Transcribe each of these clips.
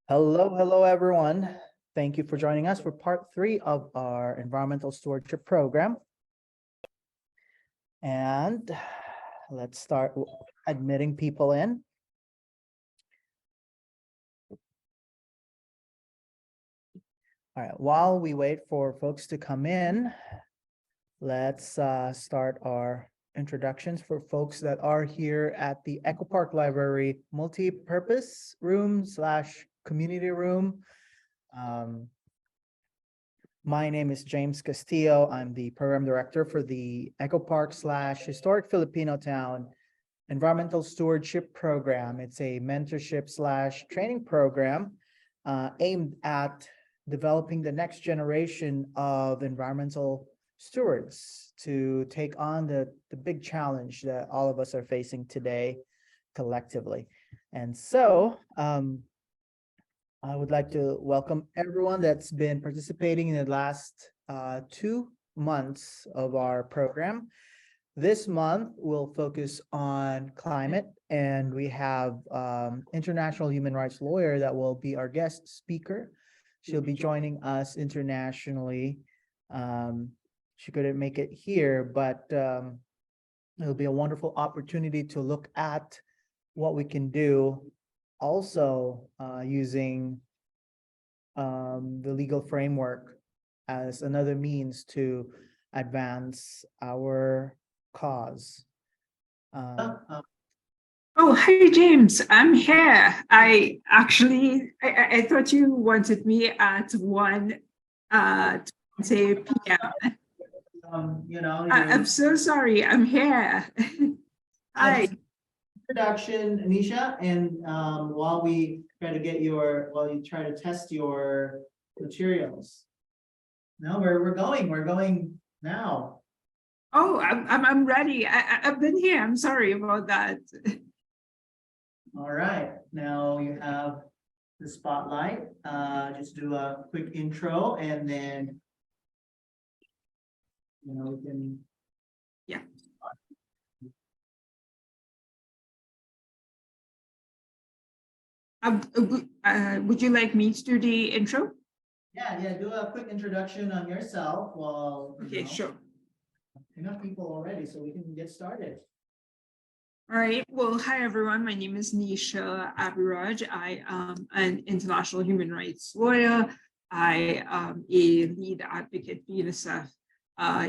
Hello, everyone. Thank you for joining us for part 3 of our environmental stewardship program. And let's start admitting people in. All right, while we wait for folks to come in, let's start our introductions for folks that are here at the Echo Park Library multi-purpose room / community room. My name is James Castillo. I'm the program director for the Echo Park / Historic Filipino Town Environmental Stewardship Program. It's a mentorship / training program aimed at developing the next generation of environmental stewards to take on the big challenge that all of us are facing today collectively. And so I would like to welcome everyone that's been participating in the last 2 months of our program. This month, we'll focus on climate, and we have international human rights lawyer that will be our guest speaker. She'll be joining us internationally. She couldn't make it here, but it'll be a wonderful opportunity to look at what we can do also using the legal framework as another means to advance our cause. Oh, hey, James, I'm here. I thought you wanted me at 1 p.m. I'm so sorry. I'm here. Hi. Introduction, Nesha, and while you try to test your materials. No, we're going now. Oh, I'm ready. I've been here. I'm sorry about that. All right, now you have the spotlight. Just do a quick intro and then we can. Yeah. Would you like me to do the intro? Yeah, do a quick introduction on yourself while sure. Enough people already, so we can get started. All right. Well, hi, everyone. My name is Nesha Abiraj. I am an international human rights lawyer. I am a lead advocate for UNICEF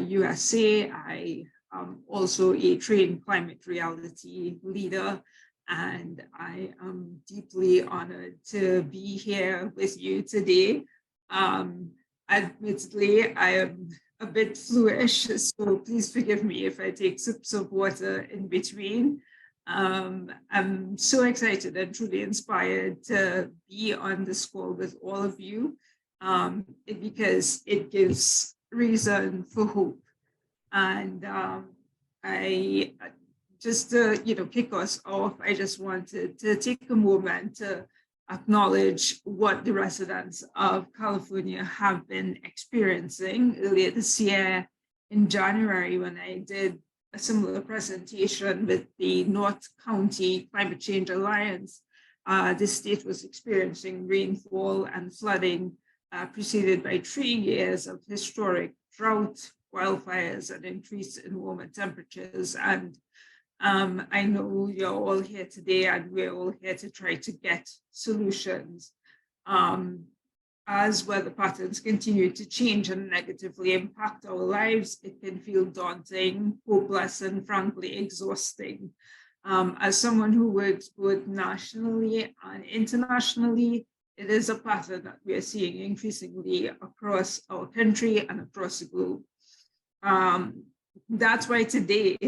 USA. I am also a trained climate reality leader, and I am deeply honored to be here with you today. Admittedly, I am a bit fluish, so please forgive me if I take sips of water in between. I'm so excited and truly inspired to be on this call with all of you because it gives reason for hope. And I just to kick us off, I just wanted to take a moment to acknowledge what the residents of California have been experiencing earlier this year in January, when I did a similar presentation with the North County Climate Change Alliance. The state was experiencing rainfall and flooding preceded by 3 years of historic drought, wildfires, and increase in warmer temperatures. And I know you're all here today, and we're all here to try to get solutions. As weather patterns continue to change and negatively impact our lives, it can feel daunting, hopeless, and frankly exhausting. As someone who works both nationally and internationally, it is a pattern that we are seeing increasingly across our country and across the globe. That's why today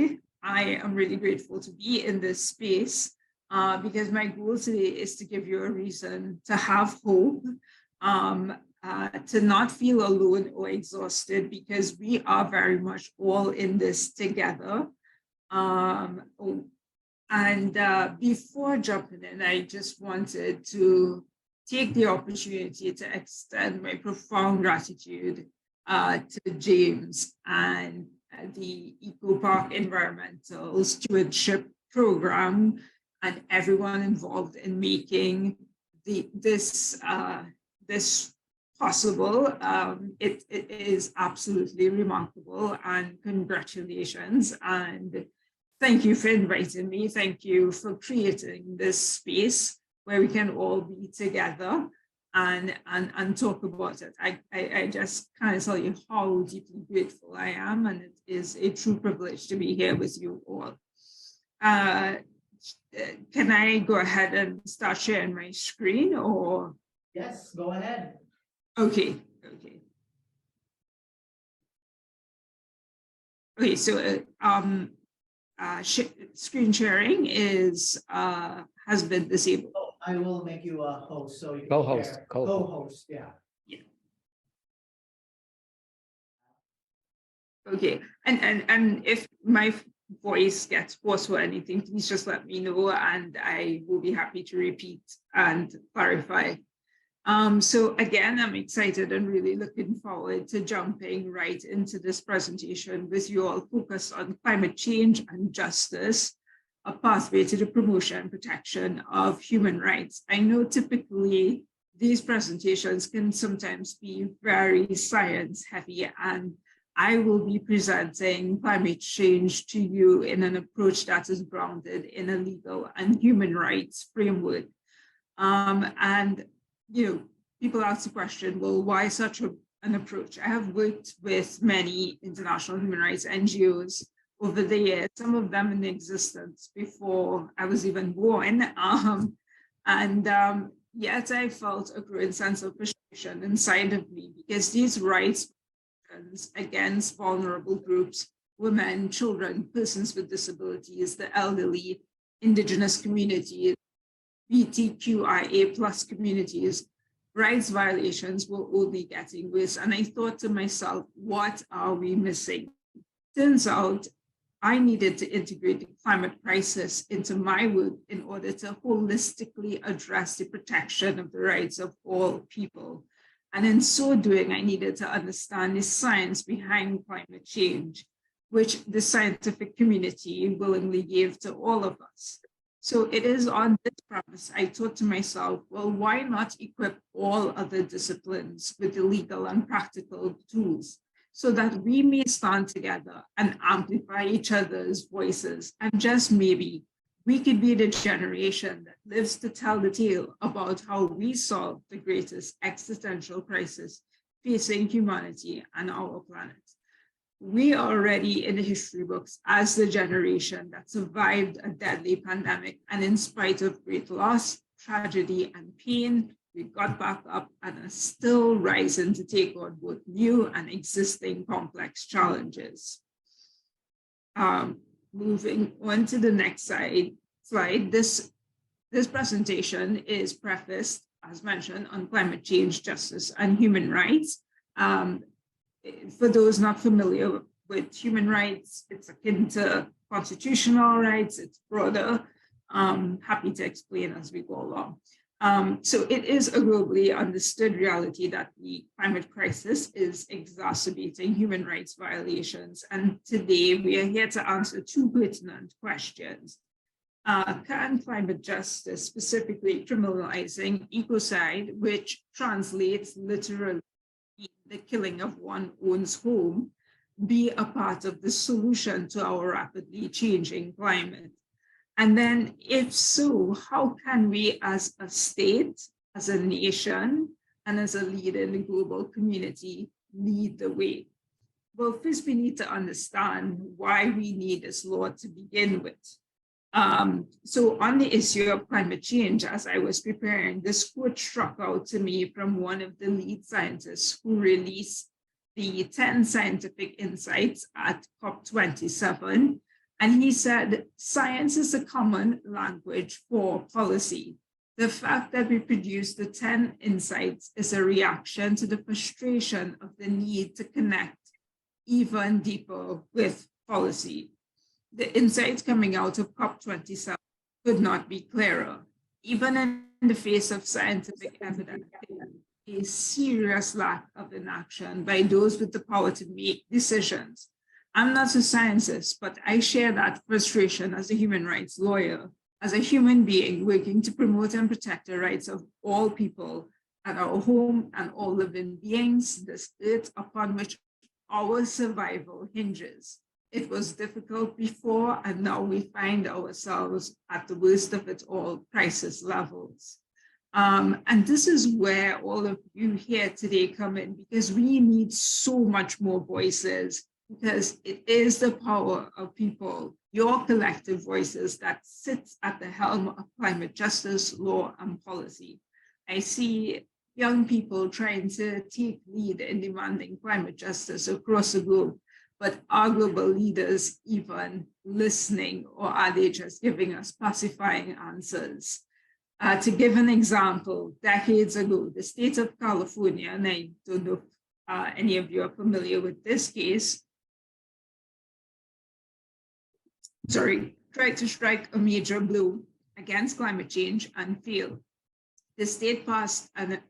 I am really grateful to be in this space because my goal today is to give you a reason to have hope, to not feel alone or exhausted, because we are very much all in this together. Before jumping in, I just wanted to take the opportunity to extend my profound gratitude to James and the Eco Park Environmental Stewardship Program and everyone involved in making this possible. It is absolutely remarkable, and congratulations, and thank you for inviting me. Thank you for creating this space where we can all be together and talk about it. I just can't tell you how deeply grateful I am, and it is a true privilege to be here with you all. Can I go ahead and start sharing my screen, or? Yes, go ahead. Okay. Okay, so screen sharing is has been disabled. Oh, I will make you a host so you can Co-host, share. co-host. Co-host, yeah. Okay, and if my voice gets hoarse or anything, please just let me know, and I will be happy to repeat and clarify. So again, I'm excited and really looking forward to jumping right into this presentation with you all focused on climate change and justice, a pathway to the promotion and protection of human rights. I know typically these presentations can sometimes be very science heavy, and I will be presenting climate change to you in an approach that is grounded in a legal and human rights framework. And people ask the question, well, why such an approach? I have worked with many international human rights NGOs over the years, some of them in existence before I was even born. Yet I felt a growing sense of frustration inside of me, because these rights against vulnerable groups, women, children, persons with disabilities, the elderly, indigenous communities, BTQIA plus communities, rights violations were only getting worse. And I thought to myself, what are we missing? Turns out I needed to integrate the climate crisis into my work in order to holistically address the protection of the rights of all people. And in so doing, I needed to understand the science behind climate change, which the scientific community willingly gave to all of us. So it is on this premise I thought to myself, well, why not equip all other disciplines with the legal and practical tools so that we may stand together and amplify each other's voices, and just maybe we could be the generation that lives to tell the tale about how we solve the greatest existential crisis facing humanity and our planet. We are already in the history books as the generation that survived a deadly pandemic, and in spite of great loss, tragedy, and pain, we got back up and are still rising to take on both new and existing complex challenges. Moving on to the next slide, this presentation is prefaced, as mentioned, on climate change, justice, and human rights. For those not familiar with human rights, it's akin to constitutional rights, it's broader. Happy to explain as we go along. So it is a globally understood reality that the climate crisis is exacerbating human rights violations. And today we are here to answer two pertinent questions. Can climate justice, specifically criminalizing ecocide, which translates literally the killing of one's own home, be a part of the solution to our rapidly changing climate? And then, if so, how can we as a state, as a nation, and as a leader in the global community lead the way? Well, first we need to understand why we need this law to begin with. So on the issue of climate change, as I was preparing, this quote struck out to me from one of the lead scientists who released the 10 scientific insights at COP27. And he said, science is a common language for policy. The fact that we produced the 10 insights is a reaction to the frustration of the need to connect even deeper with policy. The insights coming out of COP27 could not be clearer. Even in the face of scientific evidence, a serious lack of inaction by those with the power to make decisions. I'm not a scientist, but I share that frustration as a human rights lawyer. as a human being working to promote and protect the rights of all people at our home and all living beings, this earth upon which our survival hinges. It was difficult before, and now we find ourselves at the worst of it all, crisis levels. And this is where all of you here today come in, because we need so much more voices, because it is the power of people, your collective voices, that sits at the helm of climate justice, law, and policy. I see young people trying to take lead in demanding climate justice across the globe, but are global leaders even listening, or are they just giving us pacifying answers? To give an example, decades ago, the state of California, and I don't know if any of you are familiar with this case, tried to strike a major blow against climate change and failed. The state passed an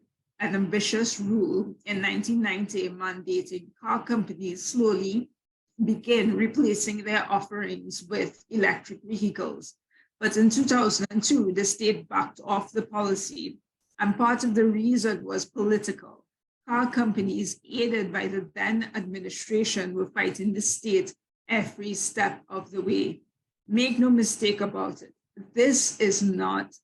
ambitious rule in 1990 mandating car companies slowly begin replacing their offerings with electric vehicles. But in 2002, the state backed off the policy, and part of the reason was political. Car companies, aided by the then administration, were fighting the state every step of the way. Make no mistake about it, this is not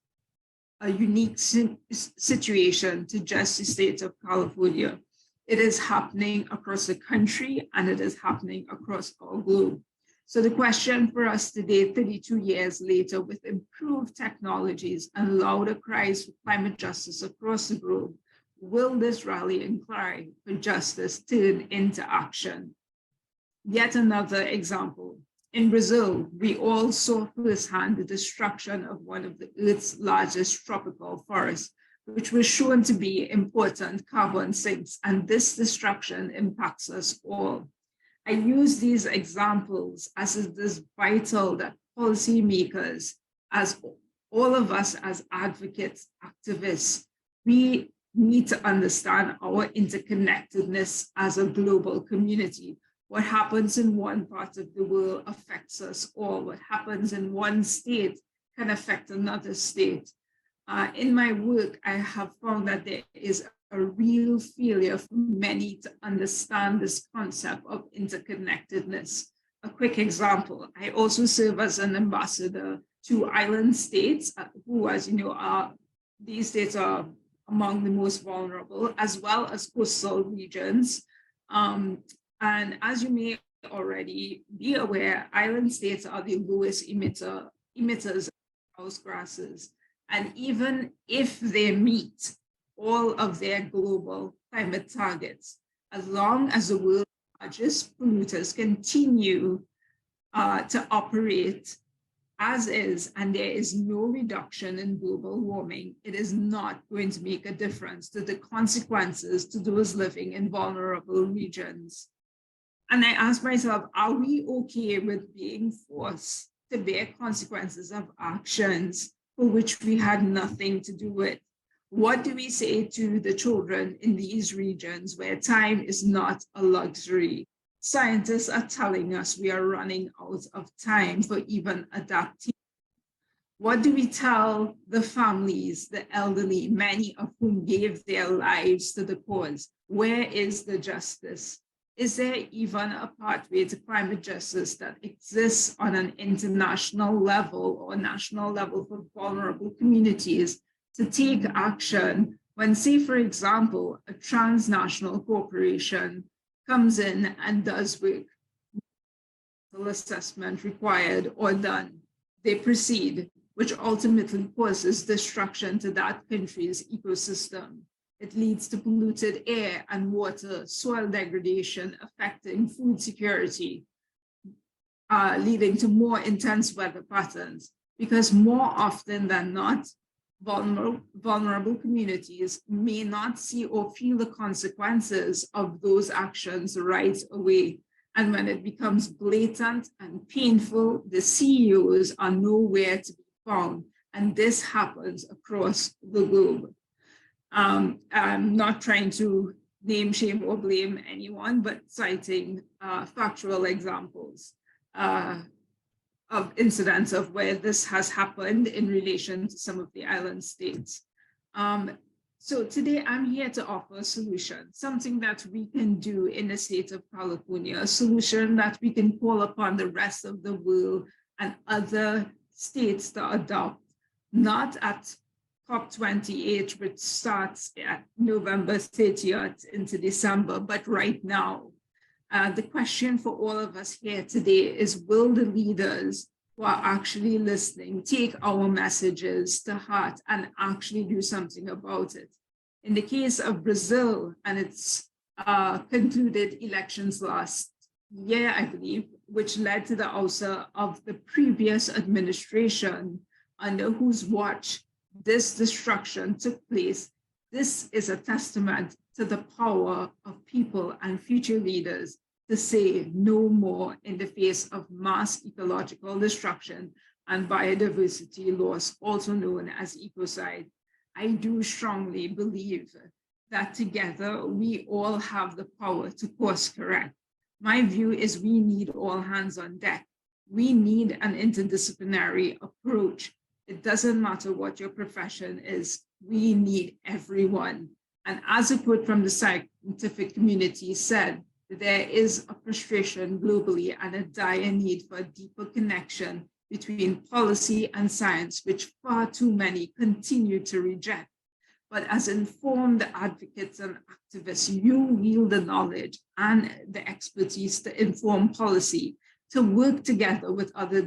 a unique situation to just the state of California. It is happening across the country, and it is happening across our globe. So the question for us today, 32 years later, with improved technologies and louder cries for climate justice across the globe, will this rallying cry for justice turn into action? Yet another example. In Brazil, we all saw firsthand the destruction of one of the Earth's largest tropical forests, which was shown to be important carbon sinks, and this destruction impacts us all. I use these examples as it is vital that policymakers, as all of us as advocates, activists, we need to understand our interconnectedness as a global community. What happens in one part of the world affects us all. What happens in one state can affect another state. In my work, I have found that there is a real failure for many to understand this concept of interconnectedness. A quick example, I also serve as an ambassador to island states who, as you know, these states are among the most vulnerable, as well as coastal regions. And as you may already be aware, island states are the lowest emitters of house gases. And even if they meet all of their global climate targets, as long as the world's largest polluters continue to operate as is, and there is no reduction in global warming, it is not going to make a difference to the consequences to those living in vulnerable regions. And I ask myself, are we okay with being forced to bear consequences of actions for which we had nothing to do with? What do we say to the children in these regions where time is not a luxury? Scientists are telling us we are running out of time for even adaptation. What do we tell the families, the elderly, many of whom gave their lives to the cause? Where is the justice? Is there even a pathway to climate justice that exists on an international level or national level for vulnerable communities to take action when, say, for example, a transnational corporation comes in and does work, no assessment required or done, they proceed, which ultimately causes destruction to that country's ecosystem. It leads to polluted air and water, soil degradation, affecting food security, leading to more intense weather patterns, because more often than not, vulnerable communities may not see or feel the consequences of those actions right away. And when it becomes blatant and painful, the CEOs are nowhere to be found. And this happens across the globe. I'm not trying to name, shame, or blame anyone, but citing factual examples. of incidents of where this has happened in relation to some of the island states. So today I'm here to offer a solution, something that we can do in the state of California, a solution that we can call upon the rest of the world and other states to adopt, not at COP28, which starts at November 30th into December, but right now. The question for all of us here today is, will the leaders who are actually listening take our messages to heart and actually do something about it? In the case of Brazil and its concluded elections last year, I believe, which led to the ousting of the previous administration under whose watch this destruction took place, this is a testament to the power of people and future leaders to say no more in the face of mass ecological destruction and biodiversity loss, also known as ecocide. I do strongly believe that together we all have the power to course correct. My view is we need all hands on deck. We need an interdisciplinary approach. It doesn't matter what your profession is, we need everyone. And as a quote from the scientific community said, there is a frustration globally and a dire need for a deeper connection between policy and science, which far too many continue to reject. But as informed advocates and activists, you wield the knowledge and the expertise to inform policy, to work together with other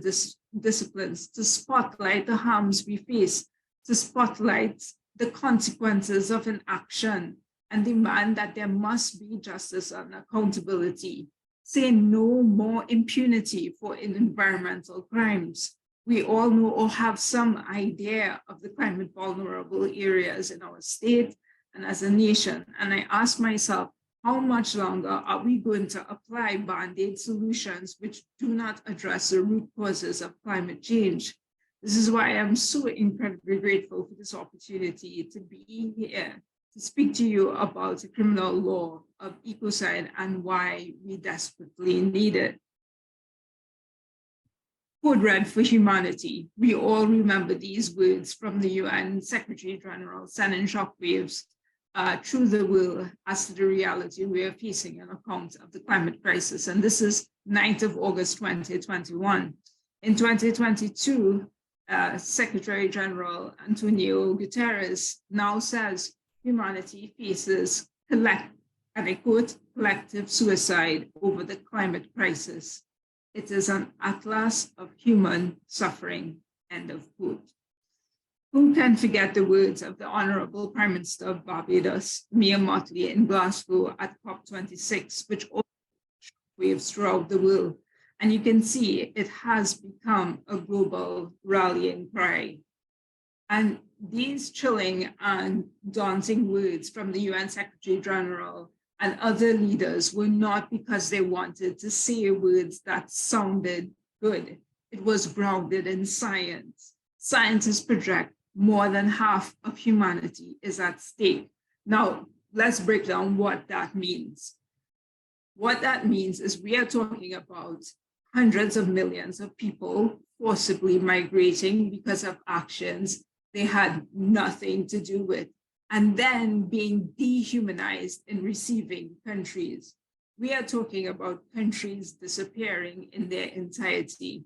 disciplines, to spotlight the harms we face, to spotlight the consequences of an action, and demand that there must be justice and accountability. Say no more impunity for environmental crimes. We all know or have some idea of the climate vulnerable areas in our state and as a nation. And I ask myself, how much longer are we going to apply band-aid solutions which do not address the root causes of climate change? This is why I'm so incredibly grateful for this opportunity to be here to speak to you about the criminal law of ecocide and why we desperately need it. Code Red for Humanity. We all remember these words from the UN Secretary General, sending shockwaves through the world as to the reality we are facing on account of the climate crisis. And this is 9th of August, 2021. In 2022, Secretary General Antonio Guterres now says humanity faces, and I quote, collective suicide over the climate crisis. It is an atlas of human suffering, end of quote. Who can forget the words of the Honorable Prime Minister of Barbados, Mia Mottley, in Glasgow at COP26, which also waves throughout the world. And you can see it has become a global rallying cry. And these chilling and daunting words from the UN Secretary General and other leaders were not because they wanted to say words that sounded good. It was grounded in science. Scientists project more than half of humanity is at stake. Now, let's break down what that means. What that means is we are talking about hundreds of millions of people forcibly migrating because of actions they had nothing to do with, and then being dehumanized in receiving countries. We are talking about countries disappearing in their entirety.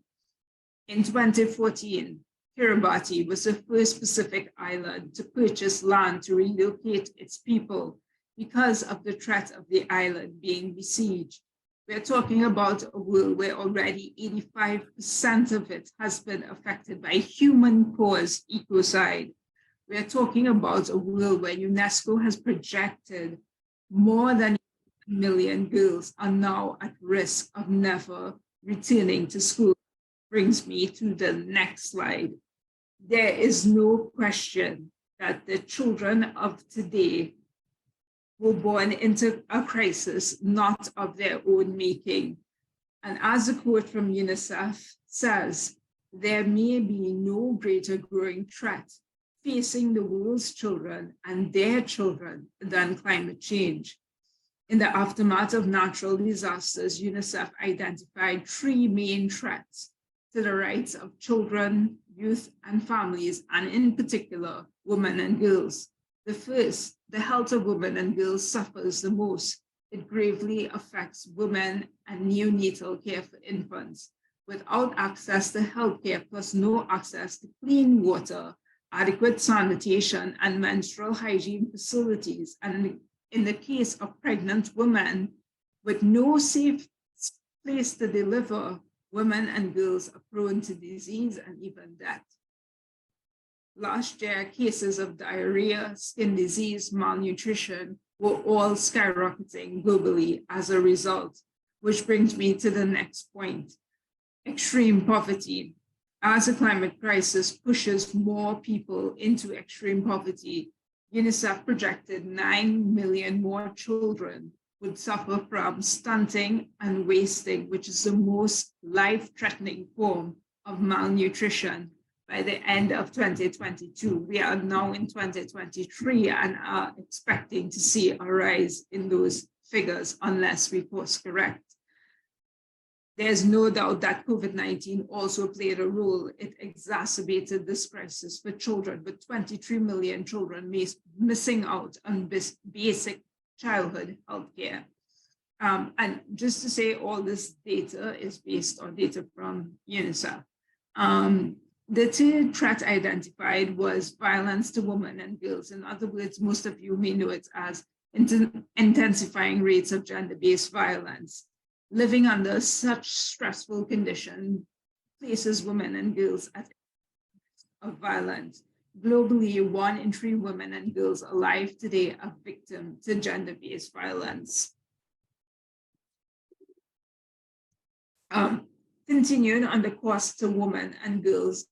In 2014, Kiribati was the first Pacific island to purchase land to relocate its people because of the threat of the island being besieged. We're talking about a world where already 85% of it has been affected by human-caused ecocide. We're talking about a world where UNESCO has projected more than 1 million girls are now at risk of never returning to school. Brings me to the next slide. There is no question that the children of today were born into a crisis not of their own making. And as a quote from UNICEF says, there may be no greater growing threat facing the world's children and their children than climate change. In the aftermath of natural disasters, UNICEF identified 3 main threats: to the rights of children, youth, and families, and in particular, women and girls. The first, the health of women and girls suffers the most. It gravely affects women and neonatal care for infants. Without access to health care plus no access to clean water, adequate sanitation, and menstrual hygiene facilities, and in the case of pregnant women, with no safe place to deliver, women and girls are prone to disease and even death. Last year, cases of diarrhea, skin disease, malnutrition were all skyrocketing globally as a result, which brings me to the next point. Extreme poverty. As the climate crisis pushes more people into extreme poverty, UNICEF projected 9 million more children would suffer from stunting and wasting, which is the most life-threatening form of malnutrition by the end of 2022. We are now in 2023 and are expecting to see a rise in those figures unless we course correct. There's no doubt that COVID-19 also played a role. It exacerbated this crisis for children, with 23 million children missing out on basic childhood health care. And just to say, all this data is based on data from UNICEF. The third threat identified was violence to women and girls. In other words, most of you may know it as intensifying rates of gender-based violence. Living under such stressful conditions places women and girls at risk of violence. Globally, 1 in 3 women and girls alive today are victim to gender-based violence. Continuing on the cost to women and girls,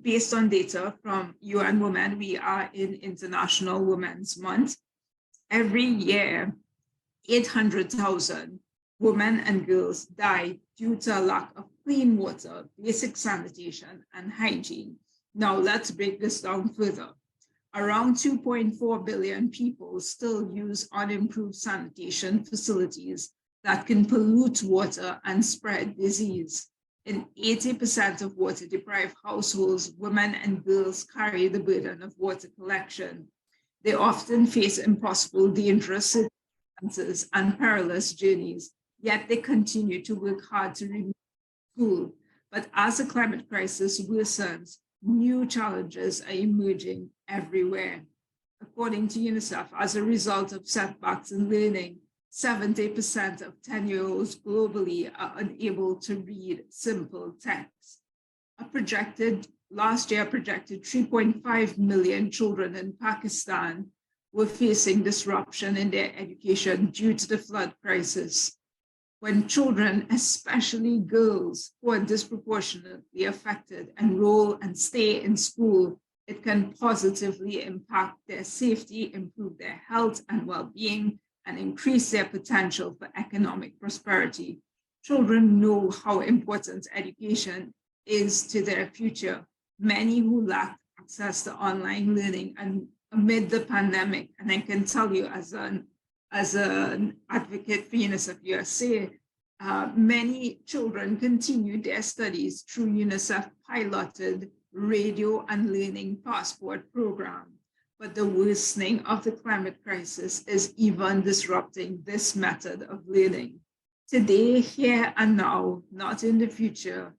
based on data from UN Women, we are in International Women's Month. Every year, 800,000 women and girls die due to a lack of clean water, basic sanitation, and hygiene. Now let's break this down further. Around 2.4 billion people still use unimproved sanitation facilities that can pollute water and spread disease. In 80% of water-deprived households, women and girls carry the burden of water collection. They often face impossible, dangerous circumstances and perilous journeys, yet they continue to work hard to remain in school. But as the climate crisis worsens, new challenges are emerging everywhere. According to UNICEF, as a result of setbacks in learning, 70% of 10-year-olds globally are unable to read simple text. Last year projected 3.5 million children in Pakistan were facing disruption in their education due to the flood crisis. When children, especially girls, who are disproportionately affected, enroll and stay in school, it can positively impact their safety, improve their health and well-being, and increase their potential for economic prosperity. Children know how important education is to their future. Many who lack access to online learning and amid the pandemic, and I can tell you as an advocate for UNICEF USA, many children continue their studies through UNICEF piloted radio and learning passport program. But the worsening of the climate crisis is even disrupting this method of learning. Today, here and now, not in the future,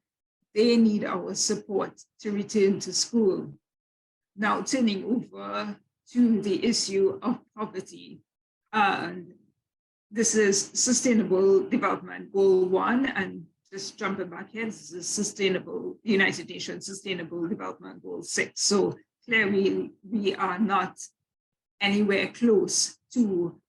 they need our support to return to school. Now, turning over to the issue of poverty. This is Sustainable Development Goal 1, and just jumping back here, this is United Nations Sustainable Development Goal 6. So clearly, we are not anywhere close to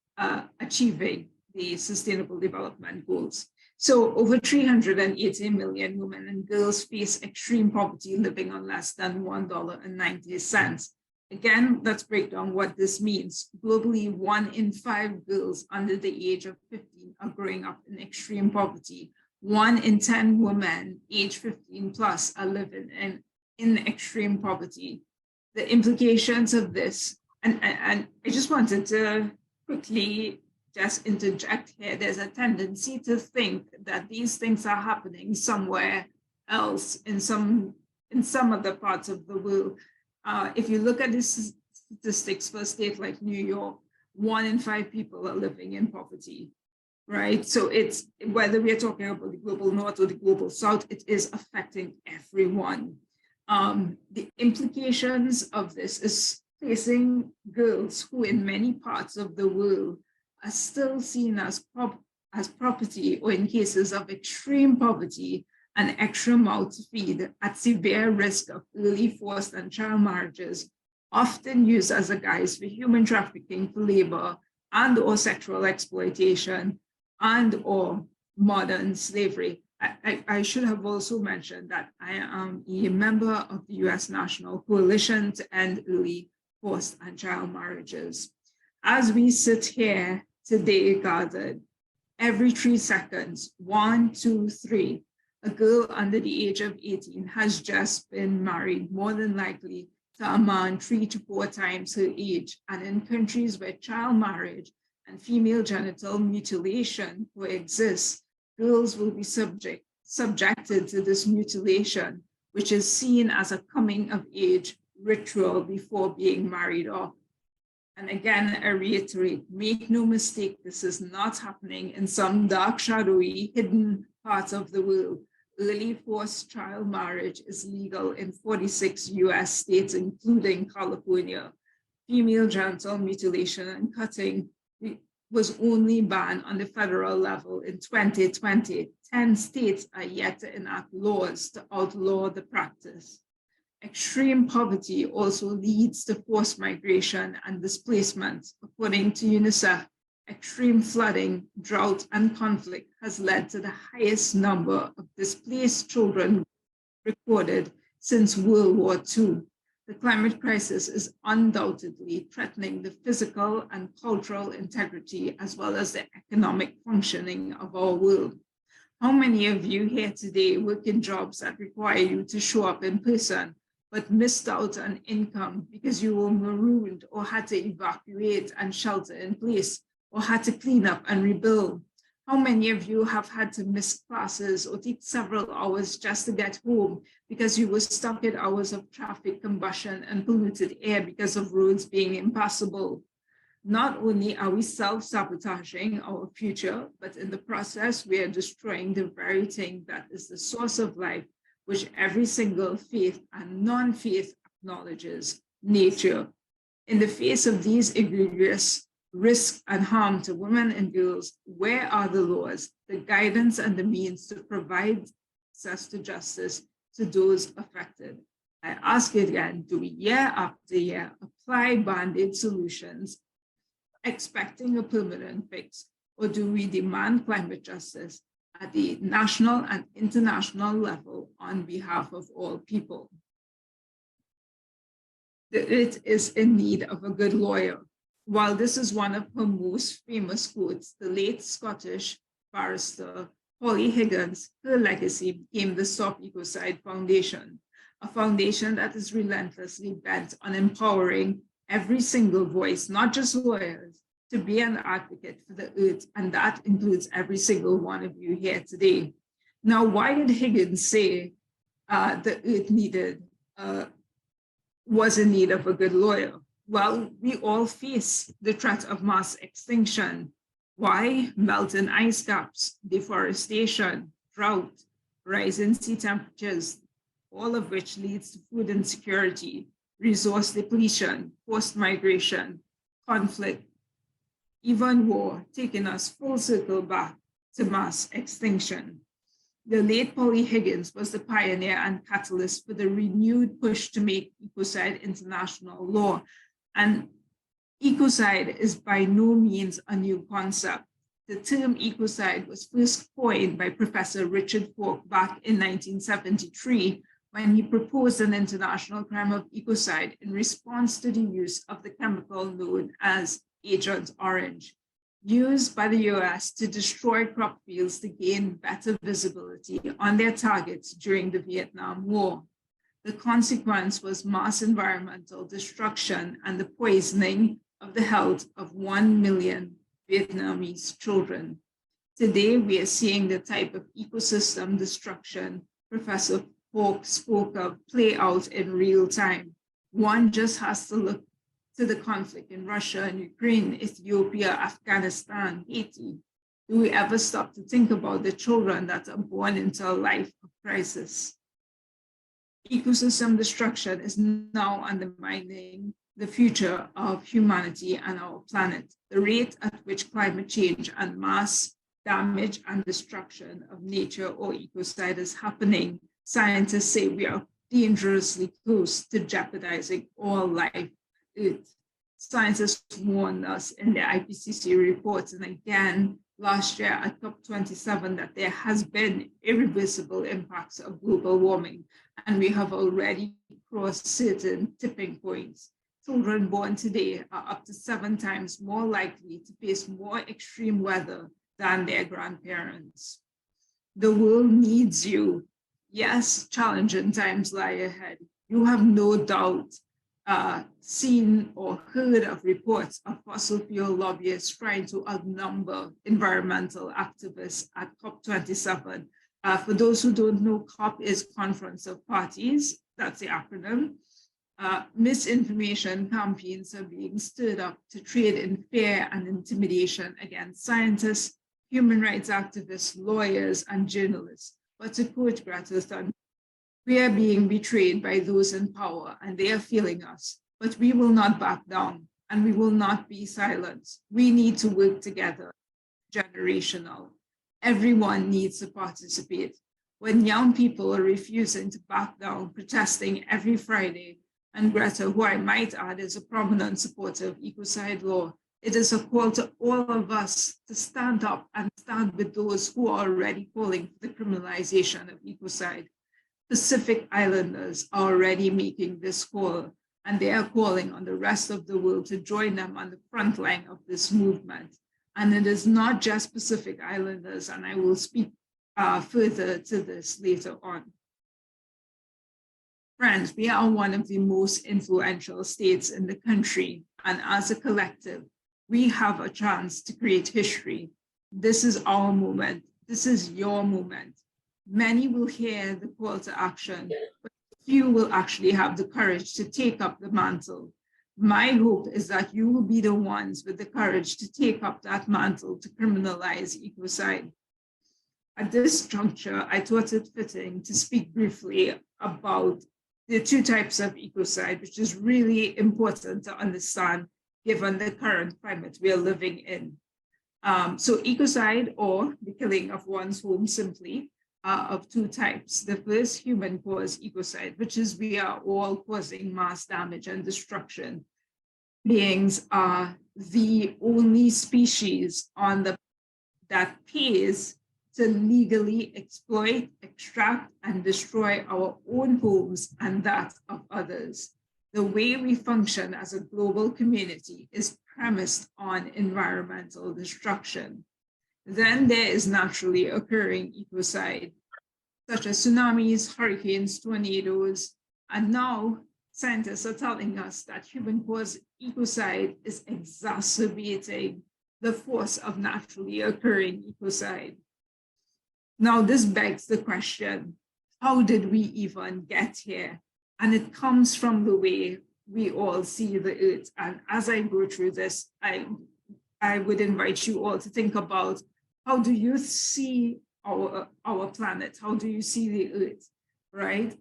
achieving the Sustainable Development Goals. So over 380 million women and girls face extreme poverty, living on less than $1.90. Again, let's break down what this means. Globally, 1 in 5 girls under the age of 15 are growing up in extreme poverty. 1 in 10 women age 15 plus are living in extreme poverty. The implications of this, and I just wanted to quickly just interject here. There's a tendency to think that these things are happening somewhere else in some other parts of the world. If you look at the statistics for a state like New York, 1 in 5 people are living in poverty, right? So it's, whether we're talking about the global north or the global south, it is affecting everyone. The implications of this is placing girls who in many parts of the world are still seen as property, or in cases of extreme poverty, an extra mouth to feed, at severe risk of early forced and child marriages, often used as a guise for human trafficking for labor and or sexual exploitation and or modern slavery. I should have also mentioned that I am a member of the U.S. National Coalition to End Early Forced and Child Marriages. As we sit here today gathered, every 3 seconds, 1, 2, 3, a girl under the age of 18 has just been married, more than likely to a man 3 to 4 times her age. And in countries where child marriage and female genital mutilation coexist, girls will be subjected to this mutilation, which is seen as a coming of age ritual before being married off. And again, I reiterate, make no mistake, this is not happening in some dark, shadowy, hidden parts of the world. Early forced child marriage is legal in 46 US states, including California. Female genital mutilation and cutting was only banned on the federal level in 2020. 10 states are yet to enact laws to outlaw the practice. Extreme poverty also leads to forced migration and displacement. According to UNICEF, extreme flooding, drought, and conflict has led to the highest number of displaced children recorded since World War II. The climate crisis is undoubtedly threatening the physical and cultural integrity as well as the economic functioning of our world. How many of you here today work in jobs that require you to show up in person, but missed out on income because you were marooned or had to evacuate and shelter in place, or had to clean up and rebuild? How many of you have had to miss classes or take several hours just to get home because you were stuck in hours of traffic combustion and polluted air because of roads being impassable? Not only are we self-sabotaging our future, but in the process, we are destroying the very thing that is the source of life, which every single faith and non-faith acknowledges: nature. In the face of these egregious risk and harm to women and girls, where are the laws, the guidance, and the means to provide access to justice to those affected? I ask you again, do we year after year apply band-aid solutions expecting a permanent fix, or do we demand climate justice at the national and international level on behalf of all people? The earth is in need of a good lawyer. While this is one of her most famous quotes, the late Scottish barrister Polly Higgins, her legacy became the Stop Ecocide Foundation, a foundation that is relentlessly bent on empowering every single voice, not just lawyers, to be an advocate for the earth, and that includes every single one of you here today. Now, why did Higgins say the earth was in need of a good lawyer? Well, we all face the threat of mass extinction. Why? Melting ice caps, deforestation, drought, rising sea temperatures, all of which leads to food insecurity, resource depletion, forced migration, conflict, even war, taking us full circle back to mass extinction. The late Polly Higgins was the pioneer and catalyst for the renewed push to make ecocide international law. And ecocide is by no means a new concept. The term ecocide was first coined by Professor Richard Falk back in 1973 when he proposed an international crime of ecocide in response to the use of the chemical known as Agent Orange, used by the US to destroy crop fields to gain better visibility on their targets during the Vietnam War. The consequence was mass environmental destruction and the poisoning of the health of 1 million Vietnamese children. Today, we are seeing the type of ecosystem destruction Professor Falk spoke of play out in real time. One just has to look to the conflict in Russia and Ukraine, Ethiopia, Afghanistan, Haiti. Do we ever stop to think about the children that are born into a life of crisis? Ecosystem destruction is now undermining the future of humanity and our planet. The rate at which climate change and mass damage and destruction of nature or ecocide is happening, scientists say we are dangerously close to jeopardizing all life on Earth. Scientists warned us in the IPCC reports and again last year at COP27 that there has been irreversible impacts of global warming, and we have already crossed certain tipping points. Children born today are up to 7 times more likely to face more extreme weather than their grandparents. The world needs you. Yes, challenging times lie ahead. You have no doubt seen or heard of reports of fossil fuel lobbyists trying to outnumber environmental activists at COP27. For those who don't know, COP is Conference of Parties, that's the acronym. Misinformation campaigns are being stirred up to trade in fear and intimidation against scientists, human rights activists, lawyers, and journalists. But to quote Greta Thunberg, we are being betrayed by those in power and they are feeling us, but we will not back down and we will not be silent. We need to work together, generational. Everyone needs to participate. When young people are refusing to back down, protesting every Friday, and Greta, who I might add is a prominent supporter of ecocide law, it is a call to all of us to stand up and stand with those who are already calling for the criminalization of ecocide. Pacific Islanders are already making this call, and they are calling on the rest of the world to join them on the front line of this movement. And it is not just Pacific Islanders, and I will speak further to this later on. Friends, we are one of the most influential states in the country, and as a collective, we have a chance to create history. This is our moment. This is your moment. Many will hear the call to action, but few will actually have the courage to take up the mantle. My hope is that you will be the ones with the courage to take up that mantle to criminalize ecocide. At this juncture, I thought it fitting to speak briefly about the 2 types of ecocide, which is really important to understand given the current climate we are living in. So ecocide, or the killing of one's home simply, of 2 types. The first, human-caused ecocide, which is we are all causing mass damage and destruction. Beings are the only species on the that pays to legally exploit, extract, and destroy our own homes and that of others. The way we function as a global community is premised on environmental destruction. Then there is naturally occurring ecocide, such as tsunamis, hurricanes, tornadoes, and now scientists are telling us that human-caused ecocide is exacerbating the force of naturally occurring ecocide. Now, this begs the question, how did we even get here? And it comes from the way we all see the earth. And as I go through this, I would invite you all to think about, how do you see our planet? How do you see the earth, right?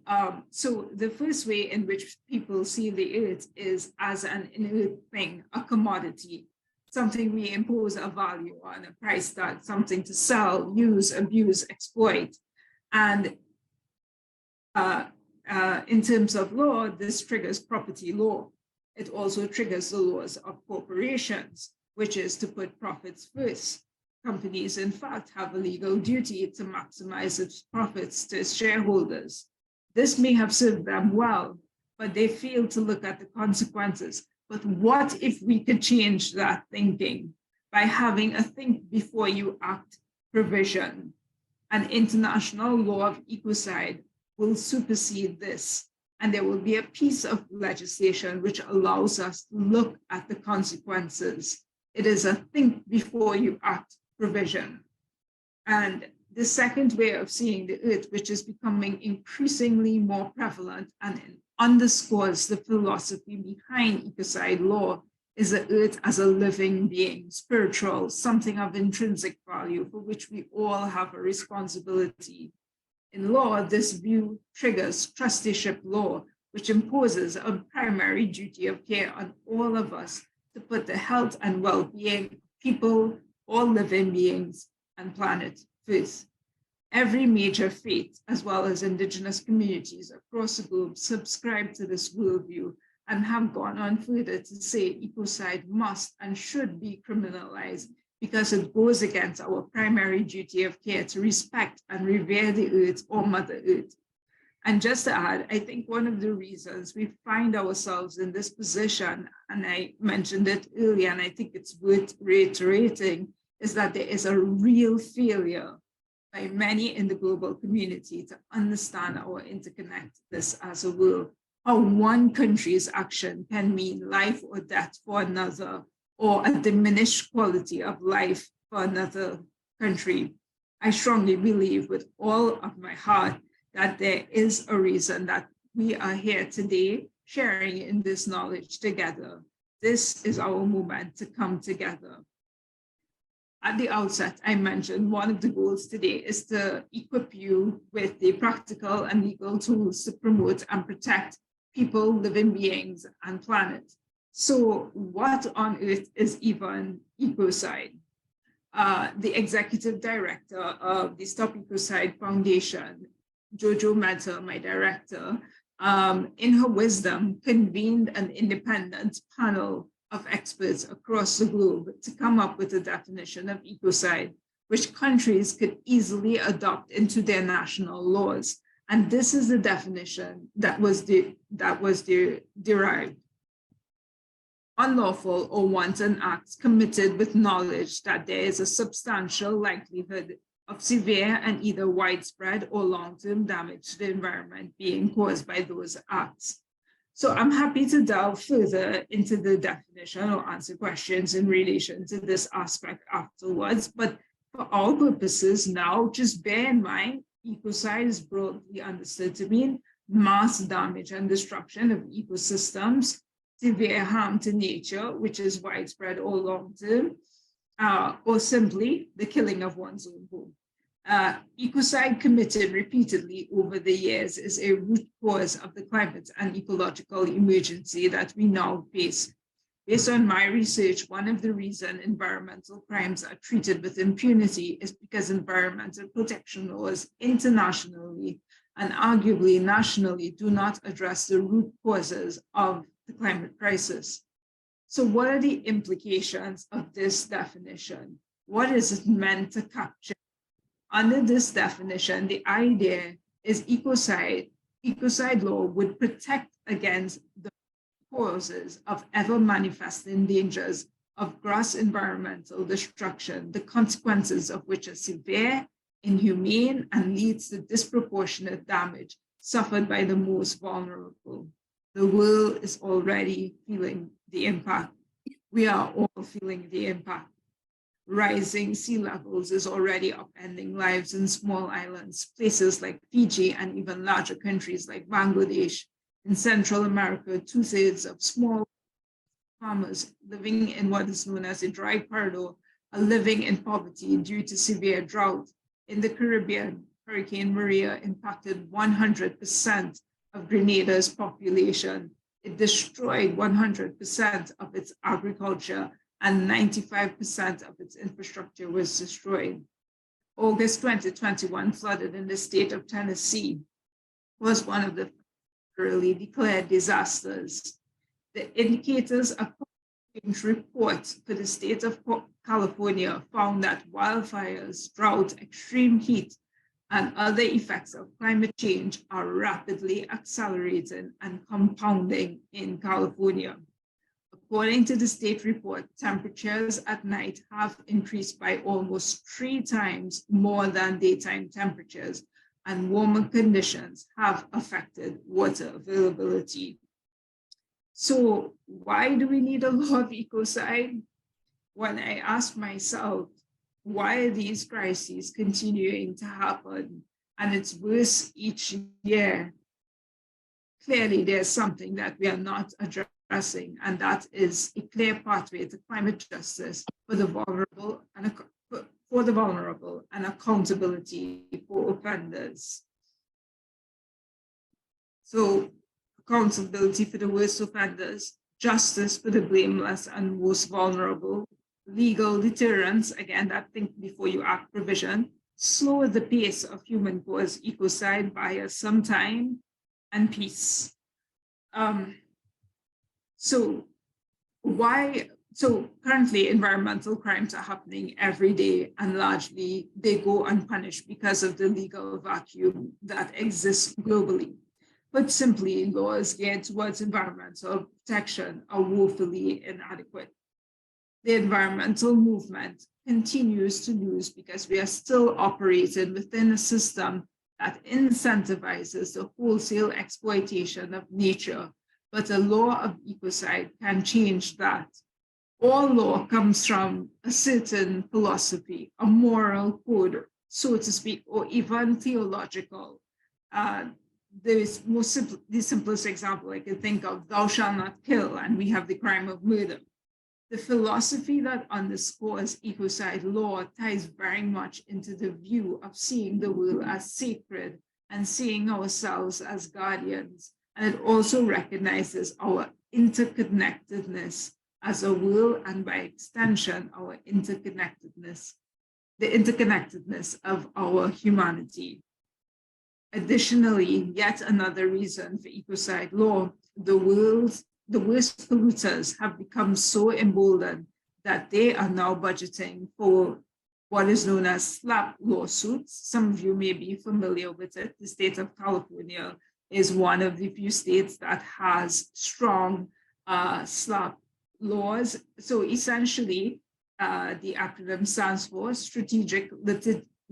So the first way in which people see the earth is as an inert thing, a commodity, something we impose a value on, a price tag, something to sell, use, abuse, exploit. And in terms of law, this triggers property law. It also triggers the laws of corporations, which is to put profits first. Companies, in fact, have a legal duty to maximize its profits to its shareholders. This may have served them well, but they fail to look at the consequences. But what if we could change that thinking by having a think before you act provision? An international law of ecocide will supersede this, and there will be a piece of legislation which allows us to look at the consequences. It is a think before you act provision. And the second way of seeing the earth, which is becoming increasingly more prevalent and underscores the philosophy behind ecocide law, is the earth as a living being, spiritual, something of intrinsic value for which we all have a responsibility. In law, this view triggers trusteeship law, which imposes a primary duty of care on all of us to put the health and well-being of people, all living beings, and planet first. Every major faith, as well as indigenous communities across the globe, subscribe to this worldview and have gone on further to say ecocide must and should be criminalized because it goes against our primary duty of care to respect and revere the earth or Mother Earth. And just to add, I think one of the reasons we find ourselves in this position, and I mentioned it earlier, and I think it's worth reiterating, is that there is a real failure by many in the global community to understand our interconnectedness as a world, how one country's action can mean life or death for another, or a diminished quality of life for another country. I strongly believe with all of my heart that there is a reason that we are here today sharing in this knowledge together. This is our moment to come together. At the outset, I mentioned one of the goals today is to equip you with the practical and legal tools to promote and protect people, living beings, and planet. So what on earth is even ecocide? The executive director of the Stop Ecocide Foundation, Jojo Mehta, my director, in her wisdom, convened an independent panel of experts across the globe to come up with a definition of ecocide, which countries could easily adopt into their national laws. And this is the definition that was derived. Unlawful or wanton acts committed with knowledge that there is a substantial likelihood of severe and either widespread or long-term damage to the environment being caused by those acts. So I'm happy to delve further into the definition or answer questions in relation to this aspect afterwards, but for our purposes now, just bear in mind, ecocide is broadly understood to mean mass damage and destruction of ecosystems, severe harm to nature, which is widespread or long-term, or simply the killing of one's own home. Ecocide committed repeatedly over the years is a root cause of the climate and ecological emergency that we now face. Based on my research, one of the reasons environmental crimes are treated with impunity is because environmental protection laws internationally and arguably nationally do not address the root causes of the climate crisis. So what are the implications of this definition? What is it meant to capture? Under this definition, the idea is ecocide law would protect against the causes of ever manifesting dangers of gross environmental destruction, the consequences of which are severe, inhumane, and leads to disproportionate damage suffered by the most vulnerable. The world is already feeling the impact. We are all feeling the impact. Rising sea levels is already upending lives in small islands, places like Fiji and even larger countries like Bangladesh. In Central America, 2/3 of small farmers living in what is known as a dry corridor are living in poverty due to severe drought. In the Caribbean, Hurricane Maria impacted 100% of Grenada's population. It destroyed 100% of its agriculture and 95% of its infrastructure was destroyed. August 2021 flooded in the state of Tennessee was one of the federally declared disasters. The indicators of report for the state of California found that wildfires, drought, extreme heat, and other effects of climate change are rapidly accelerating and compounding in California. According to the state report, temperatures at night have increased by almost 3 times more than daytime temperatures, and warmer conditions have affected water availability. So why do we need a law of ecocide? When I ask myself, why are these crises continuing to happen? And it's worse each year. Clearly, there's something that we are not addressing, and that is a clear pathway to climate justice for the vulnerable and accountability for offenders. So, accountability for the worst offenders, justice for the blameless and most vulnerable, legal deterrence, again, that think before you act provision, slow the pace of human caused ecocide by some time, and peace. So currently environmental crimes are happening every day, and largely they go unpunished because of the legal vacuum that exists globally. Put simply, laws geared towards environmental protection are woefully inadequate. The environmental movement continues to lose because we are still operating within a system that incentivizes the wholesale exploitation of nature, but a law of ecocide can change that. All law comes from a certain philosophy, a moral code, so to speak, or even theological. The simplest example I can think of, thou shalt not kill, and we have the crime of murder. The philosophy that underscores ecocide law ties very much into the view of seeing the world as sacred and seeing ourselves as guardians. And it also recognizes our interconnectedness as a world, and by extension, our interconnectedness, the interconnectedness of our humanity. Additionally, yet another reason for ecocide law, the worst polluters have become so emboldened that they are now budgeting for what is known as SLAP lawsuits. Some of you may be familiar with it. The state of California is one of the few states that has strong SLAP laws. So essentially, the acronym stands for Strategic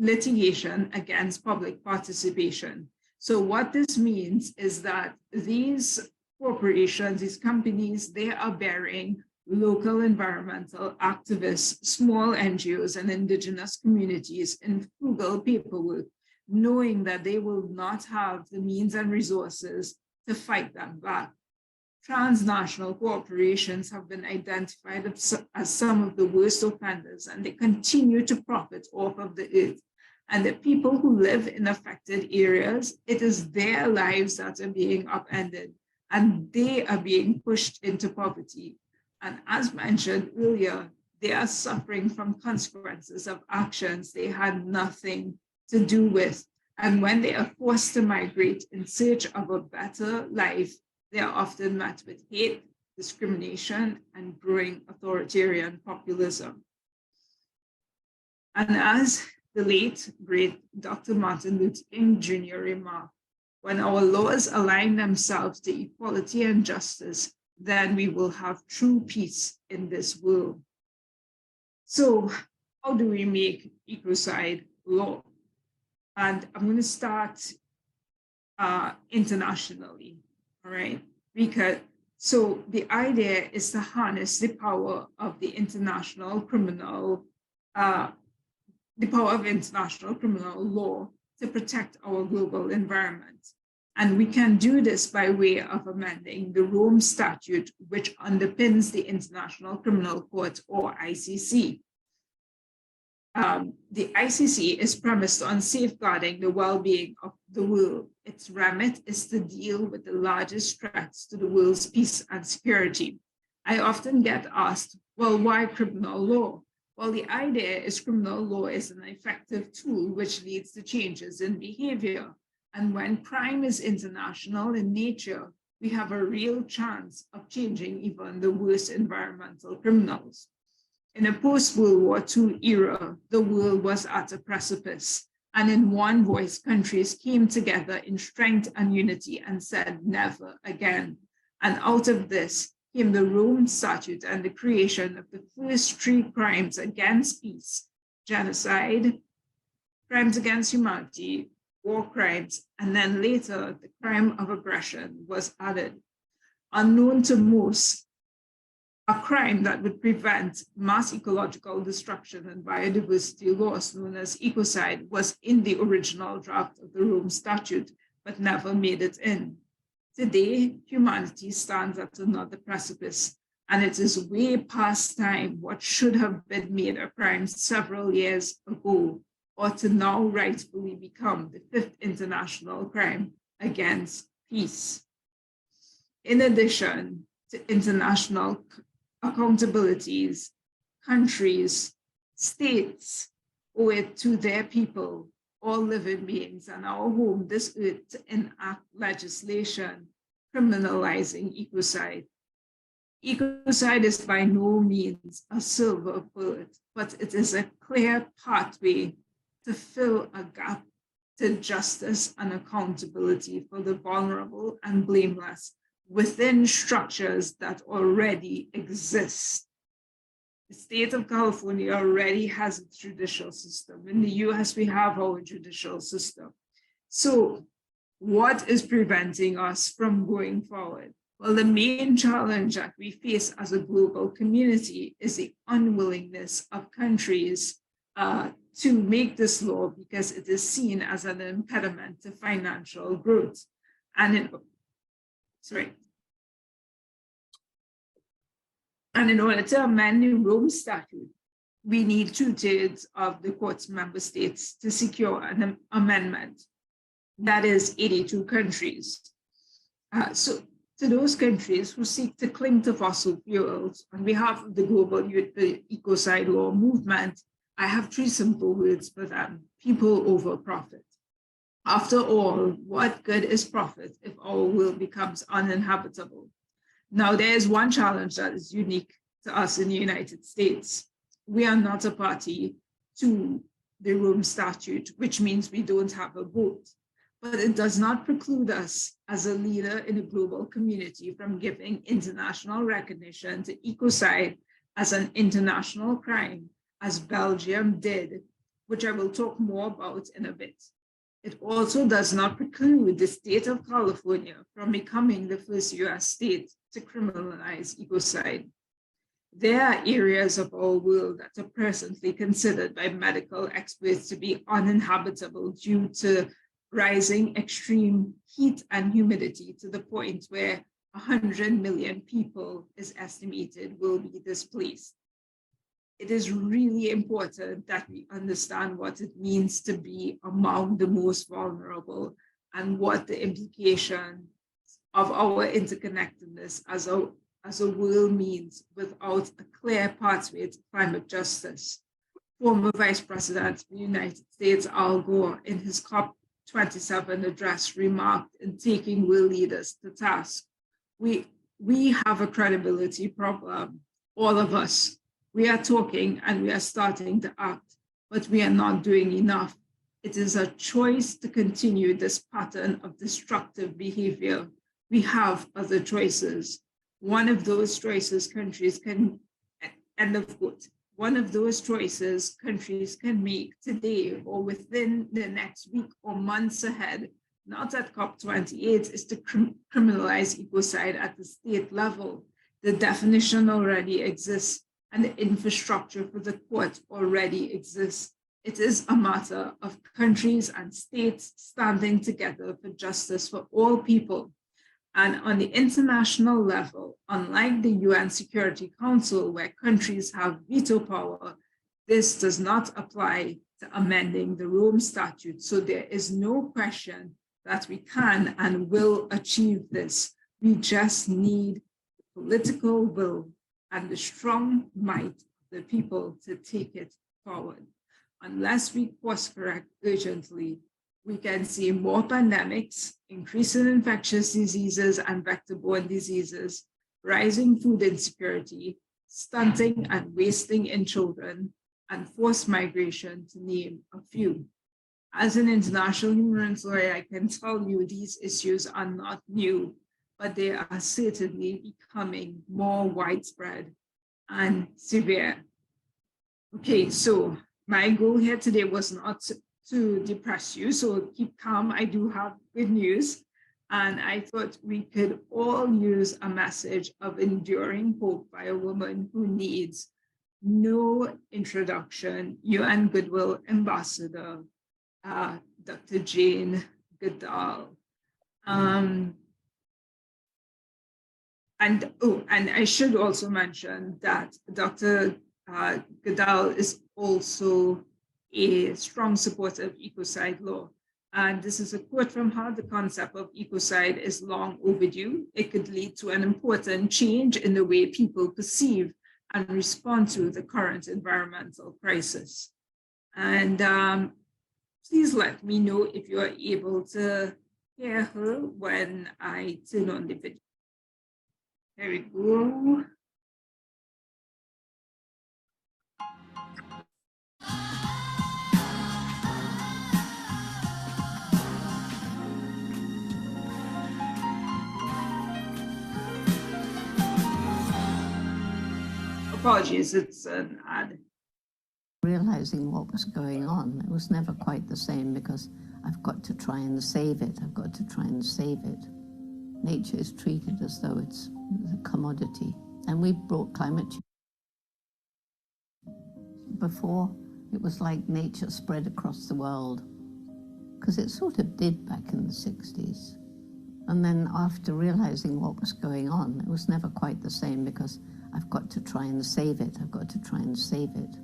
Litigation Against Public Participation. So what this means is that these corporations, these companies, they are bearing local environmental activists, small NGOs, and indigenous communities in frugal paperwork, knowing that they will not have the means and resources to fight them back. Transnational corporations have been identified as some of the worst offenders, and they continue to profit off of the earth. And the people who live in affected areas, it is their lives that are being upended, and they are being pushed into poverty. And as mentioned earlier, they are suffering from consequences of actions they had nothing to do with. And when they are forced to migrate in search of a better life, they are often met with hate, discrimination, and growing authoritarian populism. And as the late, great Dr. Martin Luther King Jr. remarked, when our laws align themselves to equality and justice, then we will have true peace in this world. So how do we make ecocide law? And I'm going to start internationally, all right? So the idea is to harness the power of international criminal law to protect our global environment. And we can do this by way of amending the Rome Statute, which underpins the International Criminal Court, or ICC. The ICC is premised on safeguarding the well-being of the world. Its remit is to deal with the largest threats to the world's peace and security. I often get asked, well, why criminal law? Well, the idea is criminal law is an effective tool which leads to changes in behavior. And when crime is international in nature, we have a real chance of changing even the worst environmental criminals. In a post-World War II era, the world was at a precipice. And in one voice, countries came together in strength and unity and said, never again. And out of this came the Rome Statute and the creation of the first three crimes against peace: genocide, crimes against humanity, war crimes, and then later the crime of aggression was added. Unknown to most, a crime that would prevent mass ecological destruction and biodiversity loss known as ecocide was in the original draft of the Rome Statute, but never made it in. Today, humanity stands at another precipice, and it is way past time what should have been made a crime several years ago, or to now rightfully become the fifth international crime against peace. In addition to international accountabilities, countries, states owe it to their people, all living beings, and our home this earth to enact legislation criminalizing ecocide. Ecocide is by no means a silver bullet, but it is a clear pathway to fill a gap to justice and accountability for the vulnerable and blameless within structures that already exist. The state of California already has a judicial system. In the US, we have our judicial system. So what is preventing us from going forward? Well, the main challenge that we face as a global community is the unwillingness of countries to make this law because it is seen as an impediment to financial growth. And in order to amend the Rome Statute, we need 2/3 of the court's member states to secure an amendment. That is 82 countries. So to those countries who seek to cling to fossil fuels on behalf of the global ecocide law movement, I have 3 simple words for them: people over profit. After all, what good is profit if our world becomes uninhabitable? Now, there is one challenge that is unique to us in the United States. We are not a party to the Rome Statute, which means we don't have a vote. But it does not preclude us as a leader in a global community from giving international recognition to ecocide as an international crime, as Belgium did, which I will talk more about in a bit. It also does not preclude the state of California from becoming the first US state to criminalize ecocide. There are areas of our world that are presently considered by medical experts to be uninhabitable due to rising extreme heat and humidity to the point where 100 million people is estimated will be displaced. It is really important that we understand what it means to be among the most vulnerable and what the implication of our interconnectedness as a world means without a clear pathway to climate justice. Former Vice President of the United States, Al Gore, in his COP27 address, remarked in taking world leaders to task, we have a credibility problem, all of us. We are talking and we are starting to act, but we are not doing enough. It is a choice to continue this pattern of destructive behavior. We have other choices. One of those choices countries can, end of quote, one of those choices countries can make today or within the next week or months ahead, not at COP28, is to criminalize ecocide at the state level. The definition already exists and the infrastructure for the court already exists. It is a matter of countries and states standing together for justice for all people. And on the international level, unlike the UN Security Council, where countries have veto power, this does not apply to amending the Rome Statute. So there is no question that we can and will achieve this. We just need political will and the strong might of the people to take it forward. Unless we course correct urgently, we can see more pandemics, increasing infectious diseases and vector-borne diseases, rising food insecurity, stunting and wasting in children, and forced migration, to name a few. As an international human rights lawyer, I can tell you these issues are not new, but they are certainly becoming more widespread and severe. Okay, so my goal here today was not to depress you, so keep calm. I do have good news. And I thought we could all use a message of enduring hope by a woman who needs no introduction, UN Goodwill Ambassador, Dr. Jane Goodall. And I should also mention that Dr. Goodall is also a strong supporter of ecocide law. And this is a quote from her: "The concept of ecocide is long overdue. It could lead to an important change in the way people perceive and respond to the current environmental crisis." And please let me know if you're able to hear her when I turn on the video. There we go. Apologies, it's an ad. Realizing what was going on, it was never quite the same, because I've got to try and save it. I've got to try and save it. Nature is treated as though it's a commodity. And we brought climate change. Before, it was like nature spread across the world, because it sort of did back in the 60s. And then after realizing what was going on, it was never quite the same, because I've got to try and save it. I've got to try and save it.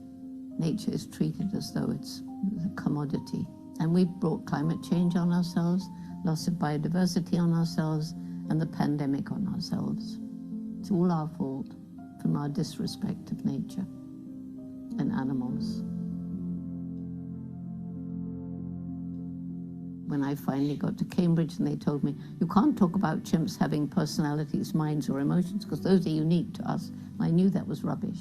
Nature is treated as though it's a commodity. And we brought climate change on ourselves, loss of biodiversity on ourselves, and the pandemic on ourselves. It's all our fault, from our disrespect of nature and animals. When I finally got to Cambridge and they told me, you can't talk about chimps having personalities, minds, or emotions, because those are unique to us, I knew that was rubbish.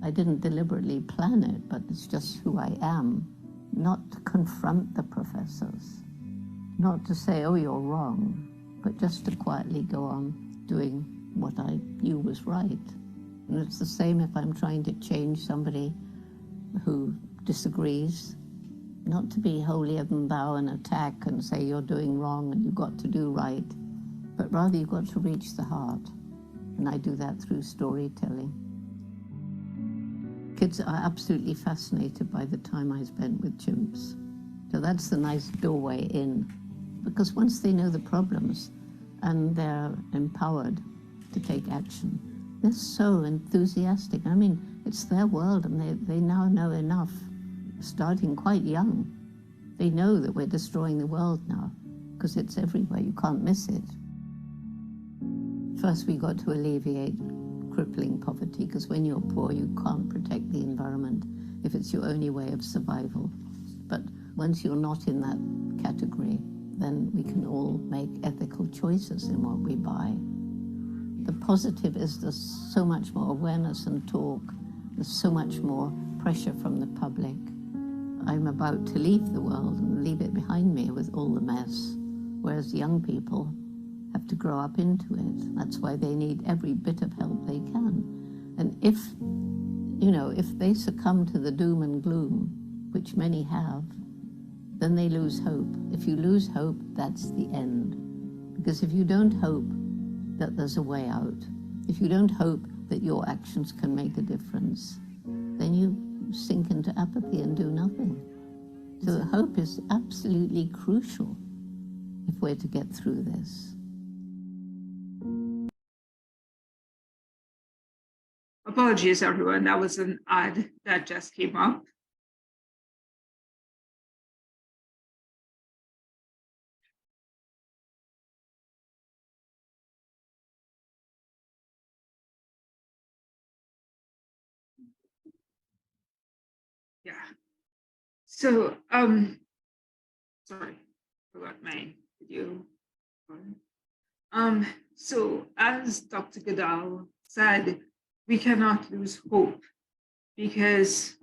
I didn't deliberately plan it, but it's just who I am. Not to confront the professors, not to say, oh, you're wrong, but just to quietly go on doing what I knew was right. And it's the same if I'm trying to change somebody who disagrees, not to be holier than thou and attack and say you're doing wrong and you've got to do right, but rather you've got to reach the heart. And I do that through storytelling. Kids are absolutely fascinated by the time I spent with chimps. So that's the nice doorway in, because once they know the problems and they're empowered to take action, they're so enthusiastic. I mean, it's their world, and they now know enough, starting quite young. They know that we're destroying the world now, because it's everywhere, you can't miss it. First, we got to alleviate crippling poverty, because when you're poor, you can't protect the environment if it's your only way of survival. But once you're not in that category, then we can all make ethical choices in what we buy. The positive is there's so much more awareness and talk. There's so much more pressure from the public. I'm about to leave the world and leave it behind me with all the mess, whereas young people have to grow up into it. That's why they need every bit of help they can. And if, you know, if they succumb to the doom and gloom, which many have, then they lose hope. If you lose hope, that's the end. Because if you don't hope that there's a way out, if you don't hope that your actions can make a difference, then you sink into apathy and do nothing. So hope is absolutely crucial if we're to get through this. Apologies, everyone. That was an ad that just came up. Yeah. So, sorry, forgot my video. So as Dr. Goodall said, we cannot lose hope, because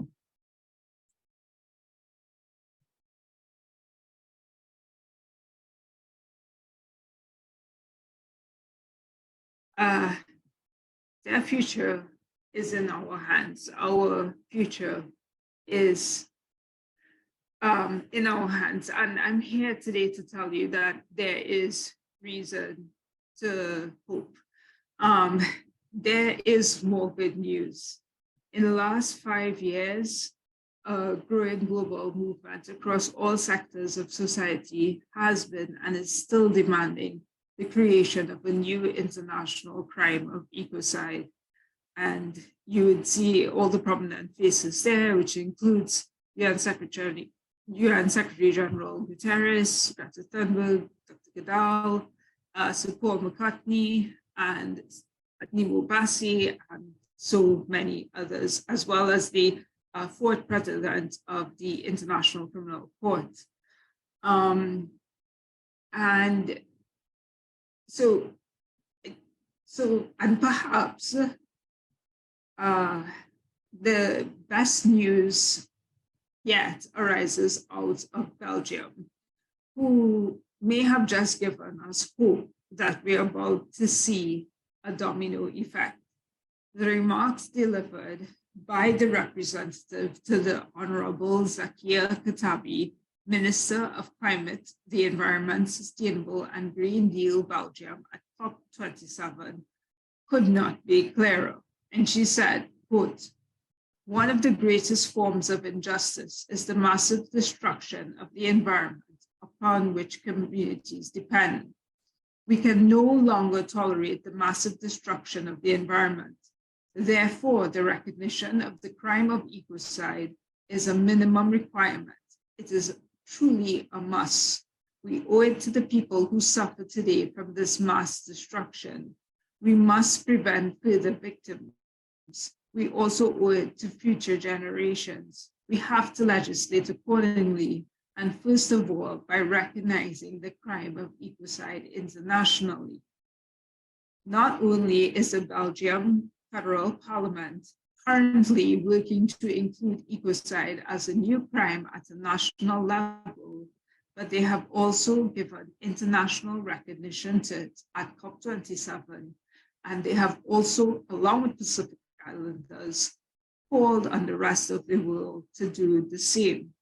their future is in our hands. Our future is in our hands. And I'm here today to tell you that there is reason to hope. There is more good news. In the last 5 years, a growing global movement across all sectors of society has been and is still demanding the creation of a new international crime of ecocide. And you would see all the prominent faces there, which includes UN Secretary General Guterres, Greta Thunberg, Dr. Goodall, Sir Paul McCartney, and Nemo Bassi, and so many others, as well as the fourth president of the International Criminal Court. And perhaps the best news yet arises out of Belgium, who may have just given us hope that we're about to see a domino effect. The remarks delivered by the representative to the Honorable Zakia Katabi, Minister of Climate, the Environment, Sustainable and Green Deal Belgium at COP27 could not be clearer. And she said, quote, "One of the greatest forms of injustice is the massive destruction of the environment upon which communities depend. We can no longer tolerate the massive destruction of the environment. Therefore, the recognition of the crime of ecocide is a minimum requirement. It is truly a must. We owe it to the people who suffer today from this mass destruction. We must prevent further victims. We also owe it to future generations. We have to legislate accordingly, and first of all, by recognizing the crime of ecocide internationally." Not only is the Belgium Federal Parliament currently working to include ecocide as a new crime at a national level, but they have also given international recognition to it at COP27, and they have also, along with Pacific Islanders, called on the rest of the world to do the same.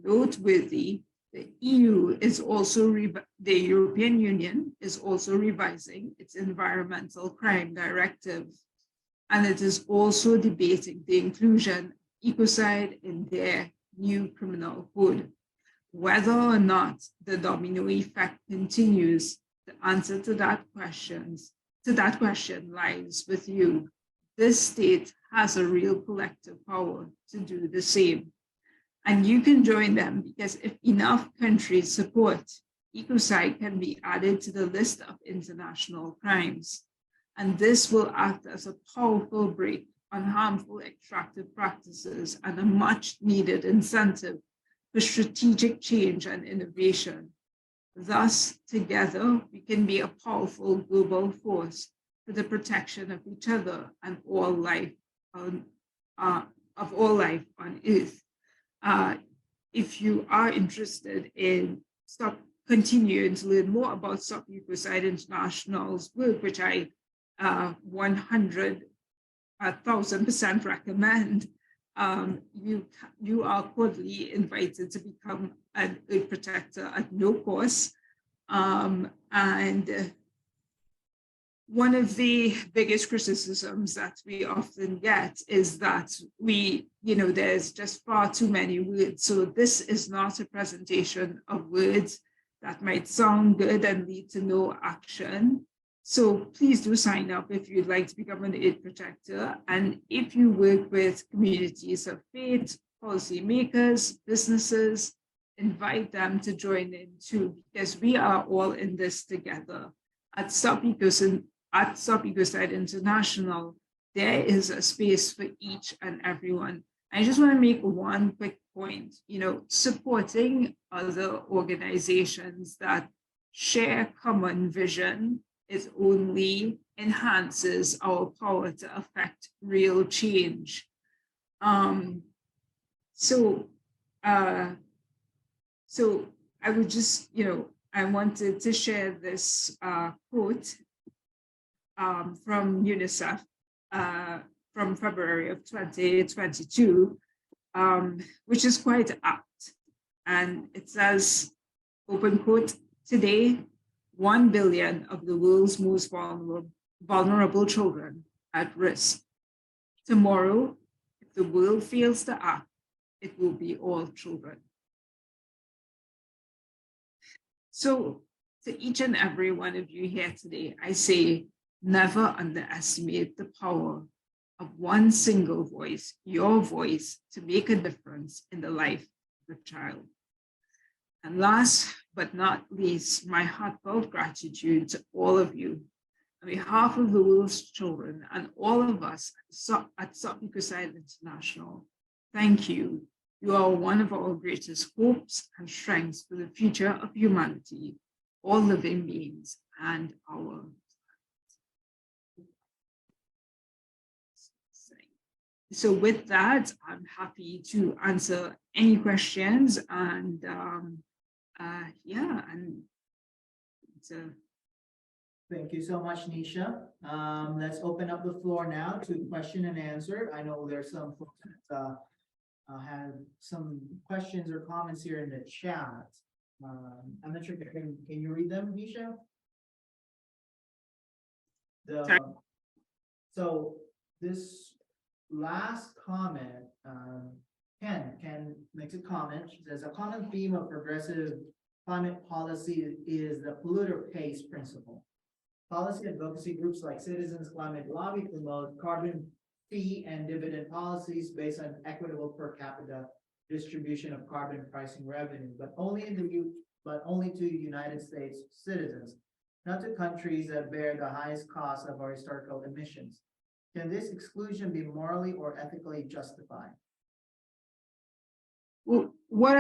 Noteworthy, the European Union is also revising its environmental crime directive, and it is also debating the inclusion of ecocide in their new criminal code. Whether or not the domino effect continues, the answer to that question lies with you. This state has a real collective power to do the same. And you can join them, because if enough countries support, ecocide can be added to the list of international crimes. And this will act as a powerful brake on harmful extractive practices and a much needed incentive for strategic change and innovation. Thus, together, we can be a powerful global force for the protection of each other and all life on Earth. If you are interested in continuing to learn more about Stop Ecocide International's work, which I 1,000% recommend, you are cordially invited to become an Earth protector at no cost. And one of the biggest criticisms that we often get is that there's just far too many words. So this is not a presentation of words that might sound good and lead to no action. So please do sign up if you'd like to become an Earth protector. And if you work with communities of faith, policymakers, businesses, invite them to join in too, because we are all in this together. At Stop Ecocide International, there is a space for each and everyone. I just want to make one quick point. Supporting other organizations that share common vision it only enhances our power to affect real change. So I would just, I wanted to share this quote from UNICEF from February of 2022, which is quite apt. And it says, open quote, "Today, 1 billion of the world's most vulnerable children at risk. Tomorrow, if the world fails to act, it will be all children. So to each and every one of you here today, I say, never underestimate the power of one single voice, your voice, to make a difference in the life of a child. And last but not least, my heartfelt gratitude to all of you. On behalf of the world's children and all of us at Stop Ecocide International, thank you. You are one of our greatest hopes and strengths for the future of humanity, all living beings, and our. So with that, I'm happy to answer any questions, and Thank you so much, Nesha. Let's open up the floor now to question and answer. I know there's some folks that have some questions or comments here in the chat. I'm not sure, can you read them, Nesha? So this last comment, Ken makes a comment. She says, a common theme of progressive climate policy is the polluter pays principle. Policy advocacy groups like Citizens Climate Lobby promote carbon fee and dividend policies based on equitable per capita distribution of carbon pricing revenue, but only to United States citizens, not to countries that bear the highest cost of our historical emissions. Can this exclusion be morally or ethically justified? Well, what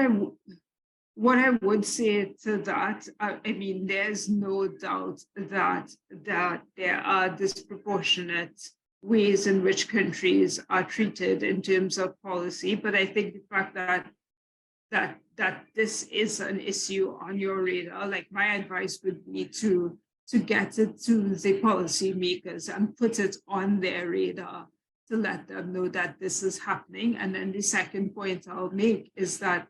I would say to that, I mean, there's no doubt that there are disproportionate ways in which countries are treated in terms of policy, but I think the fact that this is an issue on your radar, like my advice would be to get it to the policymakers and put it on their radar to let them know that this is happening. And then the second point I'll make is that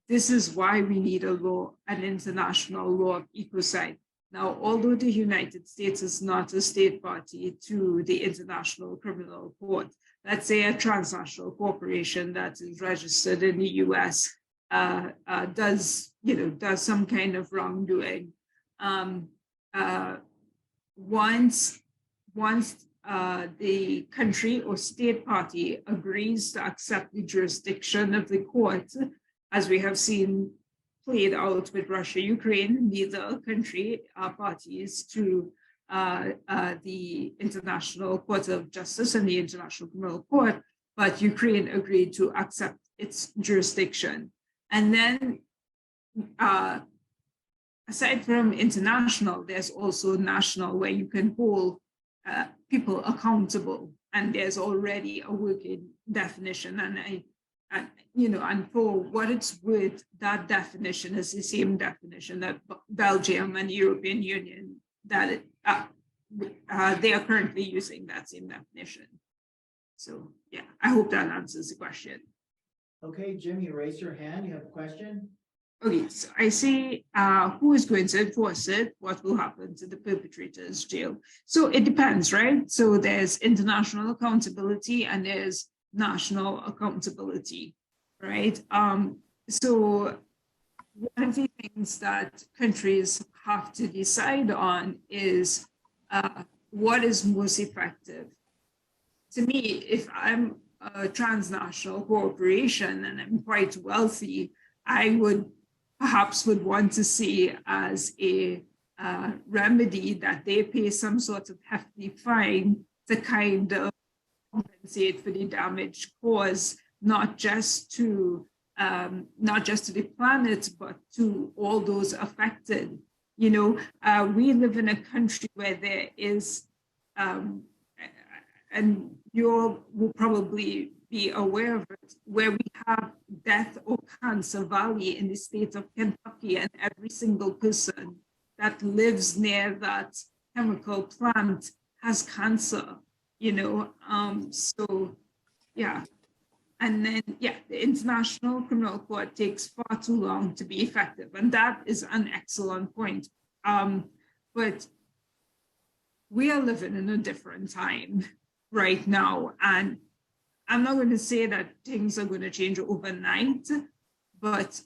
this is why we need a law, an international law of ecocide. Now, although the United States is not a state party to the International Criminal Court, let's say a transnational corporation that is registered in the US does some kind of wrongdoing. Once the country or state party agrees to accept the jurisdiction of the court, as we have seen played out with Russia, Ukraine, neither country are parties to the International Court of Justice and the International Criminal Court, but Ukraine agreed to accept its jurisdiction. And then, aside from international, there's also national, where you can hold people accountable, and there's already a working definition. And for what it's worth, that definition is the same definition that Belgium and the European Union, that they are currently using that same definition. So yeah, I hope that answers the question. Okay, Jim, you raised your hand. You have a question? Okay, so I say, who is going to enforce it? What will happen to the perpetrator's jail? So it depends, right? So there's international accountability and there's national accountability, right? So one of the things that countries have to decide on is what is most effective. To me, if I'm a transnational corporation and I'm quite wealthy, I would want to see as a remedy that they pay some sort of hefty fine to kind of compensate for the damage caused, not just to the planet, but to all those affected. We live in a country where there is, and you will probably be aware of it, where we have death or cancer valley in the state of Kentucky, and every single person that lives near that chemical plant has cancer, so yeah. And then, the International Criminal Court takes far too long to be effective. And that is an excellent point. But we are living in a different time right now. And I'm not going to say that things are going to change overnight, but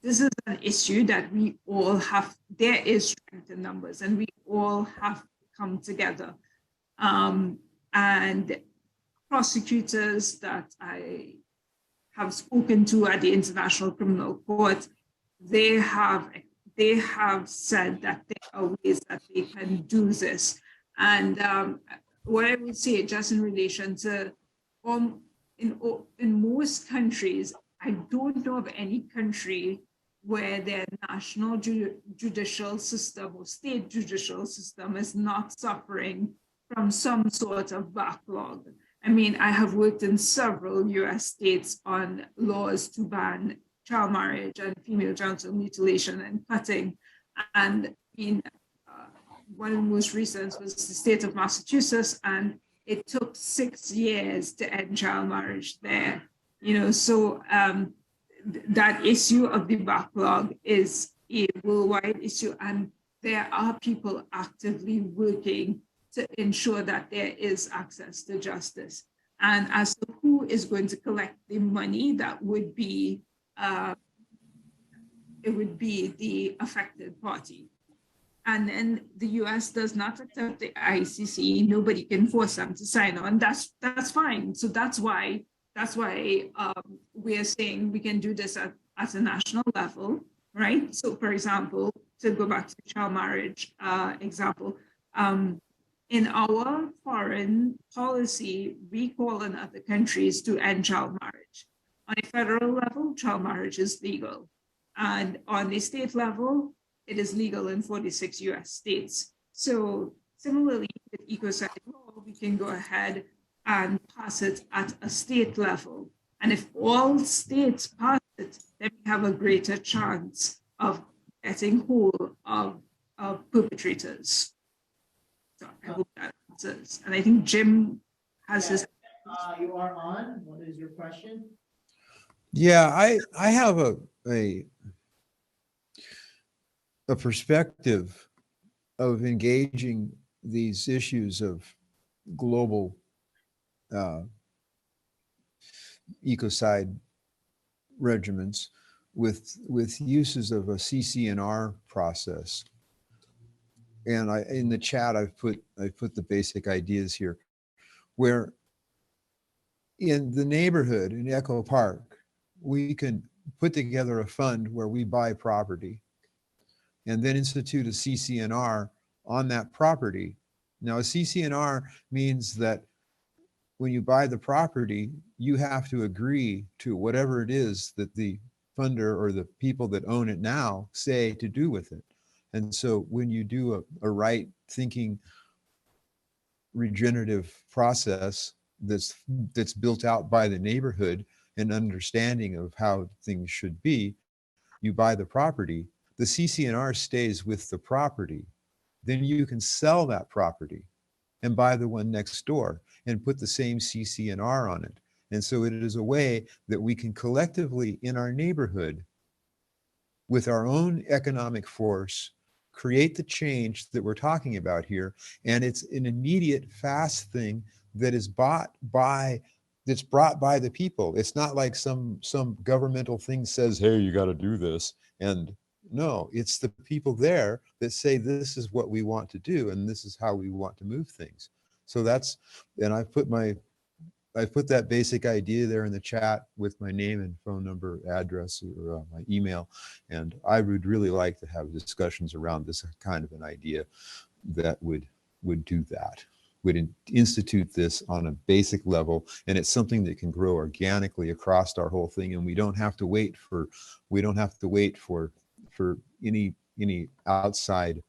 this is an issue that we all have. There is strength in numbers, and we all have to come together. And prosecutors that I have spoken to at the International Criminal Court, they have said that there are ways that they can do this. And what I would say, just in relation to in most countries, I don't know of any country where their national judicial system or state judicial system is not suffering from some sort of backlog. I mean, I have worked in several US states on laws to ban child marriage and female genital mutilation and cutting. And one of the most recent was the state of Massachusetts, and it took 6 years to end child marriage there. So that issue of the backlog is a worldwide issue, and there are people actively working to ensure that there is access to justice. And as to who is going to collect the money, that would be it would be the affected party. And then the US does not accept the ICC. Nobody can force them to sign on. That's fine. So that's why we are saying we can do this at a national level, right? So, for example, to go back to the child marriage example, in our foreign policy, we call on other countries to end child marriage. On a federal level, child marriage is legal. And on the state level, it is legal in 46 US states. So similarly, with ecocide law, we can go ahead and pass it at a state level. And if all states pass it, then we have a greater chance of getting hold of perpetrators. So I hope that answers. And I think Jim has his. You are on. What is your question? Yeah, I have a perspective of engaging these issues of global ecocide regimens with uses of a CCNR process. And in the chat I've put the basic ideas here, where in the neighborhood in Echo Park, we can put together a fund where we buy property and then institute a CCNR on that property. Now, a CCNR means that when you buy the property, you have to agree to whatever it is that the funder or the people that own it now say to do with it. And so when you do a right thinking regenerative process that's built out by the neighborhood and understanding of how things should be, you buy the property, the CCNR stays with the property. Then you can sell that property and buy the one next door and put the same CCNR on it. And so it is a way that we can collectively in our neighborhood, with our own economic force, create the change that we're talking about here. And it's an immediate, fast thing that is brought by the people. It's not like some governmental thing says, hey, you got to do this. And no, it's the people there that say, this is what we want to do, and this is how we want to move things. So and I put that basic idea there in the chat with my name and phone number, address, or my email. And I would really like to have discussions around this kind of an idea that would do that, would institute this on a basic level. And it's something that can grow organically across our whole thing. And we don't have to wait for any outside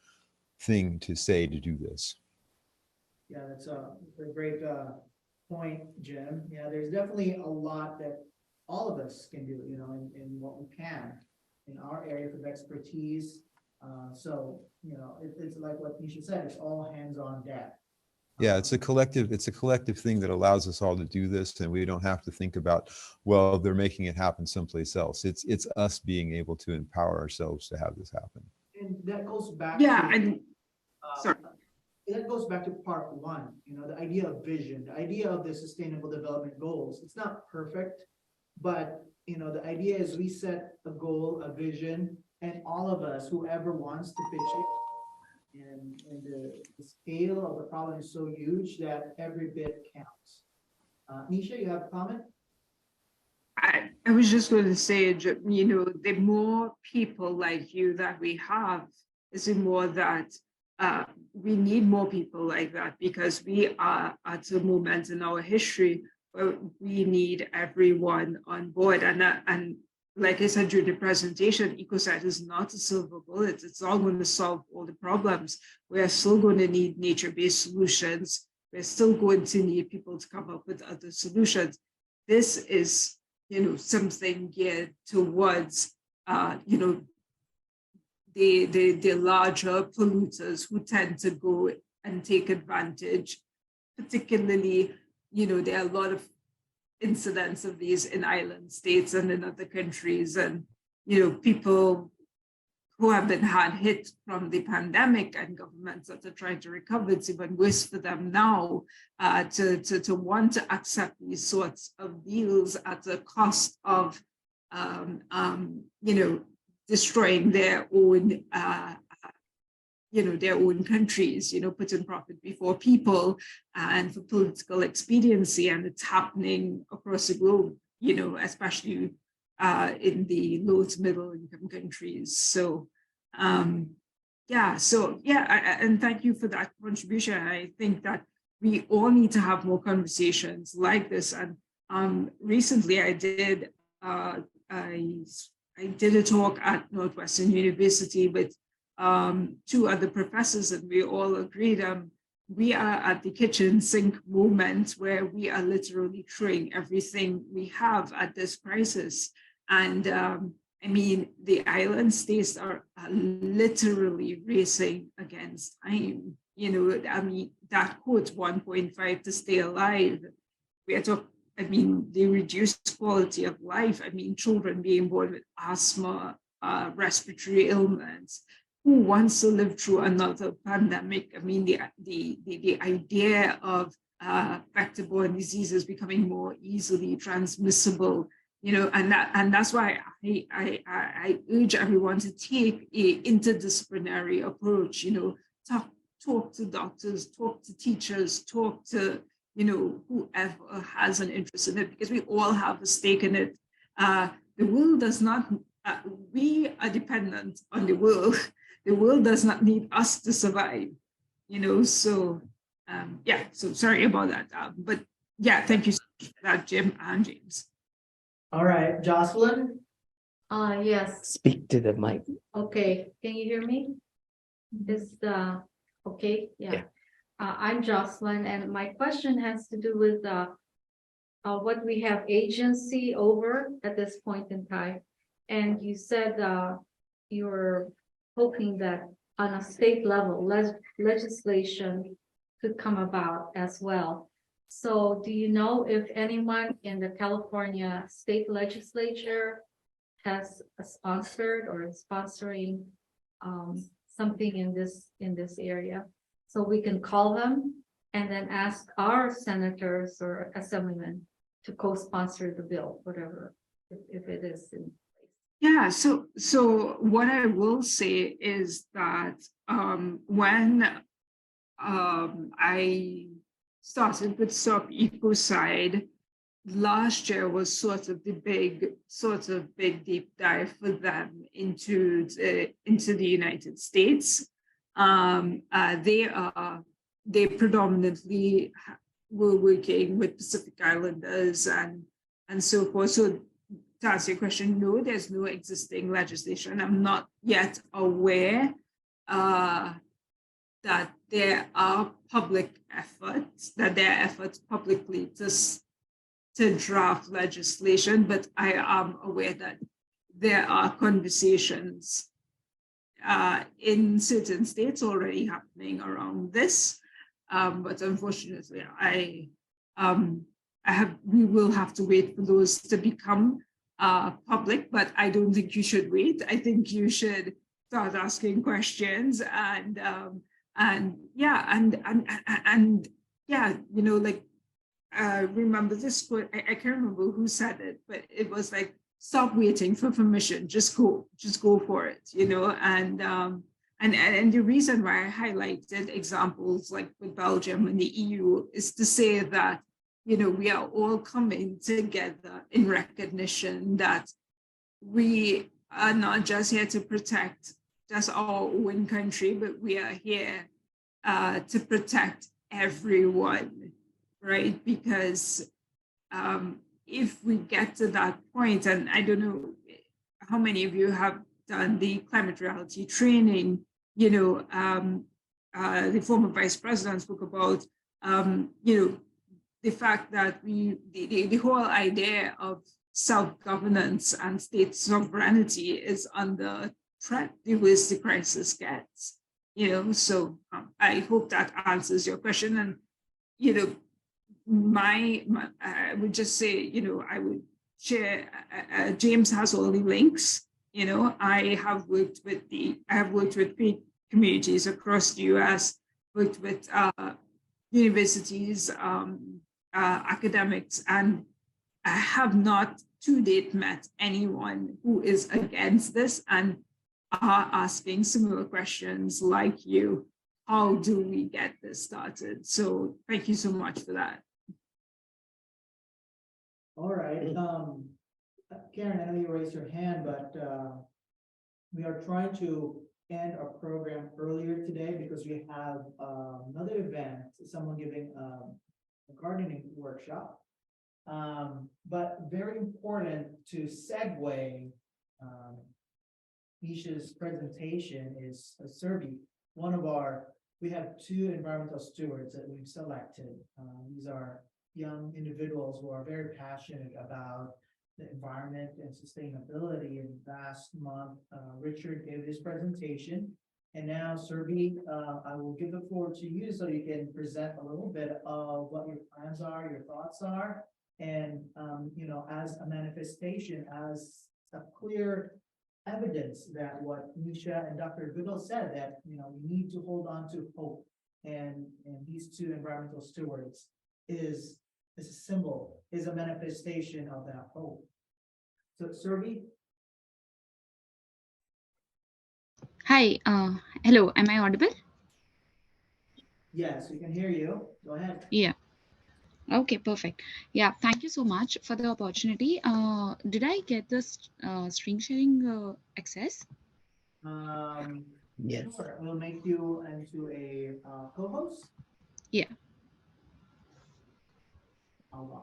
thing to say to do this. Yeah, that's a great point, Jim. Yeah, there's definitely a lot that all of us can do, in what we can in our areas of expertise. So, it's like what Nesha said, it's all hands on deck. Yeah, it's a collective thing that allows us all to do this, and we don't have to think about, well, they're making it happen someplace else. It's us being able to empower ourselves to have this happen. and that goes back Yeah, to, and sorry. that goes back to part one, the idea of vision, the idea of the sustainable development goals. It's not perfect, but the idea is we set a goal, a vision, and all of us, whoever wants to pitch it, and the scale of the problem is so huge that every bit counts. Nesha, you have a comment? I was just going to say, the more people like you that we have, is the more that we need more people like that, because we are at a moment in our history where we need everyone on board. And like I said during the presentation, ecocide is not a silver bullet. It's not going to solve all the problems. We are still going to need nature-based solutions. We're still going to need people to come up with other solutions. This is, something geared towards, the larger polluters who tend to go and take advantage. Particularly, there are a lot of incidents of these in island states and in other countries, and people who have been hard hit from the pandemic, and governments that are trying to recover. It's even worse for them now to want to accept these sorts of deals at the cost of destroying their own their own countries, putting profit before people and for political expediency. And it's happening across the globe, especially in the low to middle income countries. So, and thank you for that contribution. I think that we all need to have more conversations like this. And recently I did a talk at Northwestern University with two other professors, and we all agreed we are at the kitchen sink moment where we are literally throwing everything we have at this crisis. And the island states are literally racing against time. That quote 1.5 to stay alive. We are talking, the reduced quality of life. Children being born with asthma, respiratory ailments. Who wants to live through another pandemic? The idea of vector-borne diseases becoming more easily transmissible, and that's why I urge everyone to take an interdisciplinary approach. Talk to doctors, talk to teachers, talk to whoever has an interest in it, because we all have a stake in it. The world does not. We are dependent on the world. The world does not need us to survive, so so sorry about that. But yeah, thank you so much for that, Jim and James. All right, Jocelyn? Yes, Speak to the mic. okay, can you hear me? Is okay, yeah. I'm Jocelyn, and my question has to do with what we have agency over at this point in time. And you said you're hoping that on a state level, legislation could come about as well. So do you know if anyone in the California state legislature has sponsored or is sponsoring something in this area? So we can call them and then ask our senators or assemblymen to co-sponsor the bill, whatever, if it is in. Yeah, so what I will say is that when I started with Stop Ecocide, last year was sort of the big deep dive for them into the United States. They predominantly were working with Pacific Islanders and so forth. So to answer your question, no, there's no existing legislation. I'm not yet aware that there are efforts publicly to draft legislation, but I am aware that there are conversations in certain states already happening around this. But unfortunately, we will have to wait for those to become public, but I don't think you should wait. I think you should start asking questions and yeah, yeah, you know, like remember this quote, I can't remember who said it, but it was like, stop waiting for permission, just go for it, you know. And the reason why I highlighted examples like with Belgium and the EU is to say that, you know, we are all coming together in recognition that we are not just here to protect just our own country, but we are here to protect everyone, right? Because if we get to that point, and I don't know how many of you have done the climate reality training, you know, the former vice president spoke about, you know, the fact that the whole idea of self-governance and state sovereignty is under threat the worse the crisis gets, you know. So I hope that answers your question. And, you know, I would just say, you know, I would share, James has all the links, you know. I have worked with faith communities across the US, worked with universities, academics, and I have not to date met anyone who is against this and are asking similar questions like you. How do we get this started? So thank you so much for that. All right, Karen, I know you raised your hand, but we are trying to end our program earlier today because we have another event, someone giving a gardening workshop. But very important to segue Nesha's presentation is a survey. We have 2 environmental stewards that we've selected. These are young individuals who are very passionate about the environment and sustainability. And last month, Richard gave his presentation. And now, Surbi, I will give the floor to you so you can present a little bit of what your plans are, your thoughts are, and you know, as a manifestation, as a clear evidence that what Nesha and Dr. Goodall said, that, you know, we need to hold on to hope. And these 2 environmental stewards is a symbol, is a manifestation of that hope. So, Surbi? Hi, hello, am I audible? Yes, we can hear you. Go ahead. Yeah. Okay, perfect. Yeah, thank you so much for the opportunity. Did I get this screen sharing access? Yes. Sure. We'll make you into a co-host. Yeah. Hold on.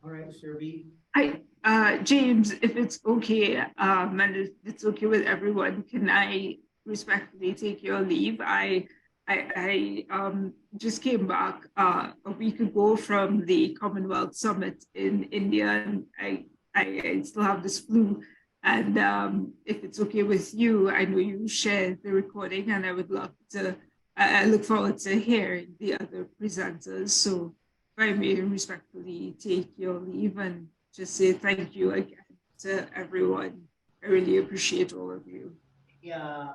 All right, Surbi. James, if it's okay, and if it's okay with everyone, can I respectfully take your leave? I just came back a week ago from the Commonwealth Summit in India, and I still have this flu. And if it's okay with you, I know you shared the recording, and I would love to. I look forward to hearing the other presenters. So if I may respectfully take your leave and just say thank you again to everyone. I really appreciate all of you. Yeah,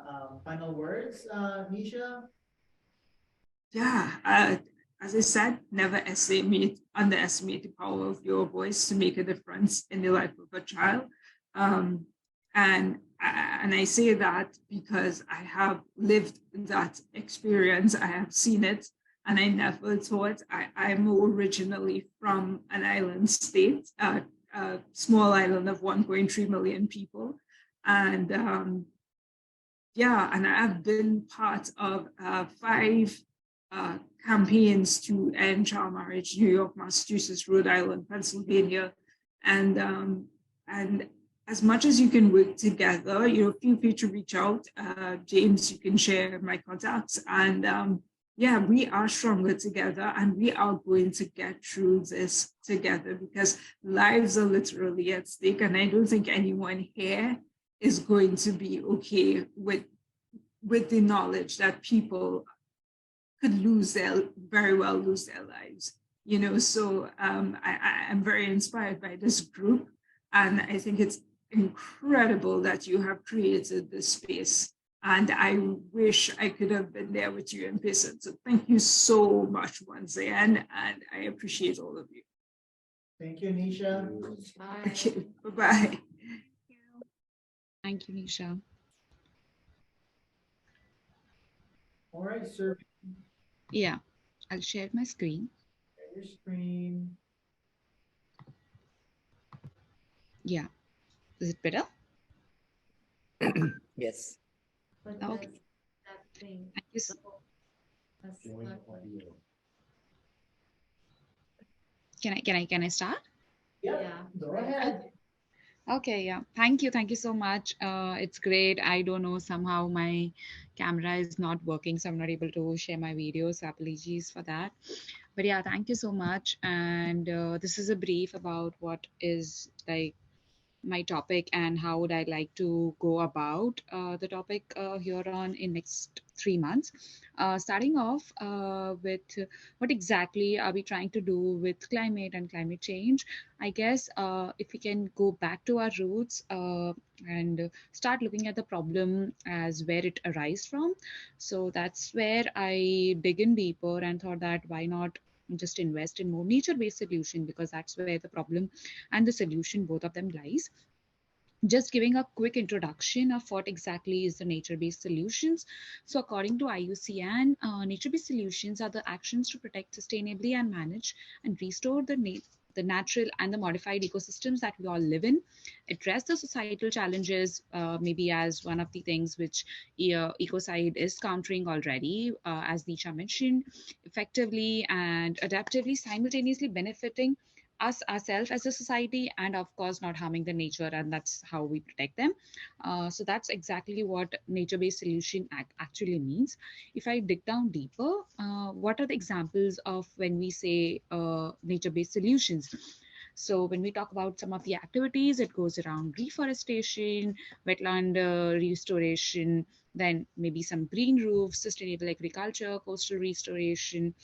final words, Nesha? Yeah, as I said, never underestimate the power of your voice to make a difference in the life of a child. And I say that because I have lived that experience. I have seen it. And I never thought, I'm originally from an island state, a small island of 1.3 million people. And yeah, and I've been part of 5 campaigns to end child marriage: New York, Massachusetts, Rhode Island, Pennsylvania. And as much as you can work together, you know, feel free to reach out. James, you can share my contacts. And yeah, we are stronger together and we are going to get through this together because lives are literally at stake. And I don't think anyone here is going to be okay with the knowledge that people could very well lose their lives. So I'm very inspired by this group. And I think it's incredible that you have created this space. And I wish I could have been there with you in person. So thank you so much once again. And I appreciate all of you. Thank you, Nisha. Bye. Okay, bye-bye. Thank you, Nisha. All right, sir. Yeah, I'll share my screen. Share your screen. Yeah, is it better? Yes. But Okay. that thing. Thank you. That's Can I start? yeah. Go ahead. Okay, yeah. Thank you. Thank you so much. It's great. I don't know, somehow my camera is not working, so I'm not able to share my videos. Apologies for that. But yeah, thank you so much. And this is a brief about what is like my topic and how would I like to go about the topic here on in next 3 months. Starting off with what exactly are we trying to do with climate and climate change? I guess if we can go back to our roots and start looking at the problem as where it arises from. So that's where I dig in deeper and thought that why not just invest in more nature-based solution, because that's where the problem and the solution, both of them, lies. Just giving a quick introduction of what exactly is the nature-based solutions. So according to IUCN, nature-based solutions are the actions to protect sustainably and manage and restore the natural and the modified ecosystems that we all live in, address the societal challenges, maybe as one of the things which ecocide is countering already, as Nisha mentioned, effectively and adaptively, simultaneously benefiting us ourselves as a society, and of course not harming the nature, and that's how we protect them. So that's exactly what nature-based solution actually means. If I dig down deeper, what are the examples of when we say nature-based solutions? So when we talk about some of the activities, it goes around reforestation, wetland restoration, then maybe some green roofs, sustainable agriculture, coastal restoration.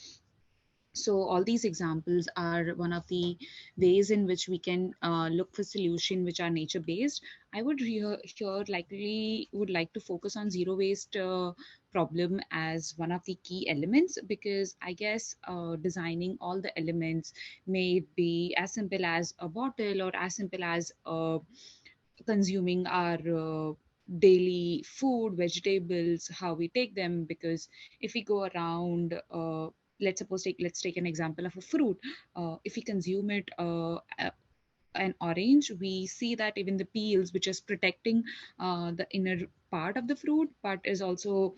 So all these examples are one of the ways in which we can look for solution which are nature based. I would here likely would like to focus on zero waste problem as one of the key elements, because I guess designing all the elements may be as simple as a bottle or as simple as consuming our daily food, vegetables, how we take them. Because if we go around, let's take an example of a fruit. If we consume it, an orange, we see that even the peels, which is protecting the inner part of the fruit, but is also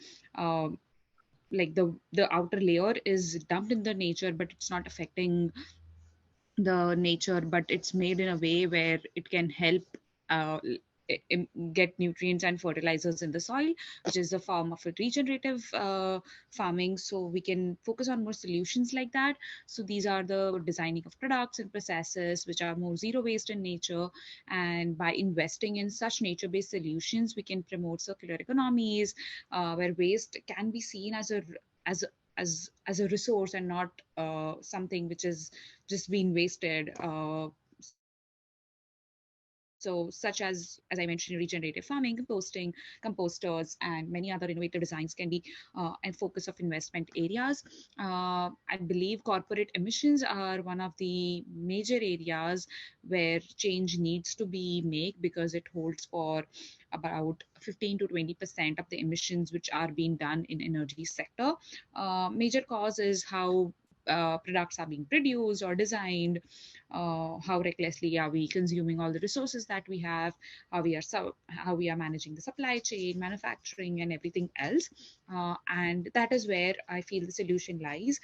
like the outer layer is dumped in the nature, but it's not affecting the nature, but it's made in a way where it can help uh, get nutrients and fertilizers in the soil, which is a form of a regenerative farming. So we can focus on more solutions like that. So these are the designing of products and processes which are more zero waste in nature, and by investing in such nature-based solutions, we can promote circular economies, where waste can be seen as as as a resource and not something which is just being wasted. So such as I mentioned, regenerative farming, composting, composters, and many other innovative designs can be and focus of investment areas. I believe corporate emissions are one of the major areas where change needs to be made, because it holds for about 15 to 20% of the emissions which are being done in energy sector. Major cause is how products are being produced or designed, how recklessly are we consuming all the resources that we have, how we are managing the supply chain, manufacturing, and everything else. And that is where I feel the solution lies.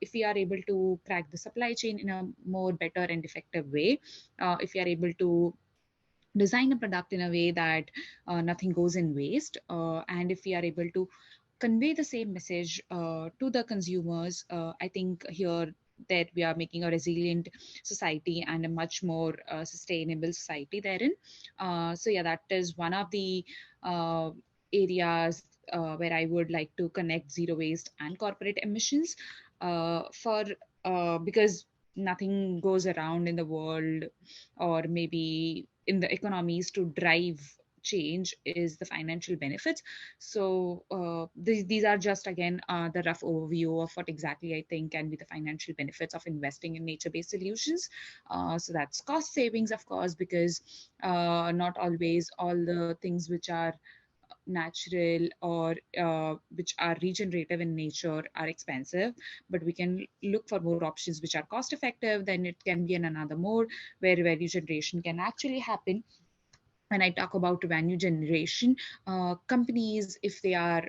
If we are able to crack the supply chain in a more better and effective way, if we are able to design a product in a way that nothing goes in waste, and if we are able to convey the same message to the consumers. I think here that we are making a resilient society and a much more sustainable society therein. So yeah, that is one of the areas where I would like to connect zero waste and corporate emissions for because nothing goes around in the world or maybe in the economies to drive change is the financial benefits. So these are just again the rough overview of what exactly I think can be the financial benefits of investing in nature-based solutions. So that's cost savings, of course, because not always all the things which are natural or which are regenerative in nature are expensive, but we can look for more options which are cost effective. Then it can be in another mode where value generation can actually happen. When I talk about revenue generation, companies, if they are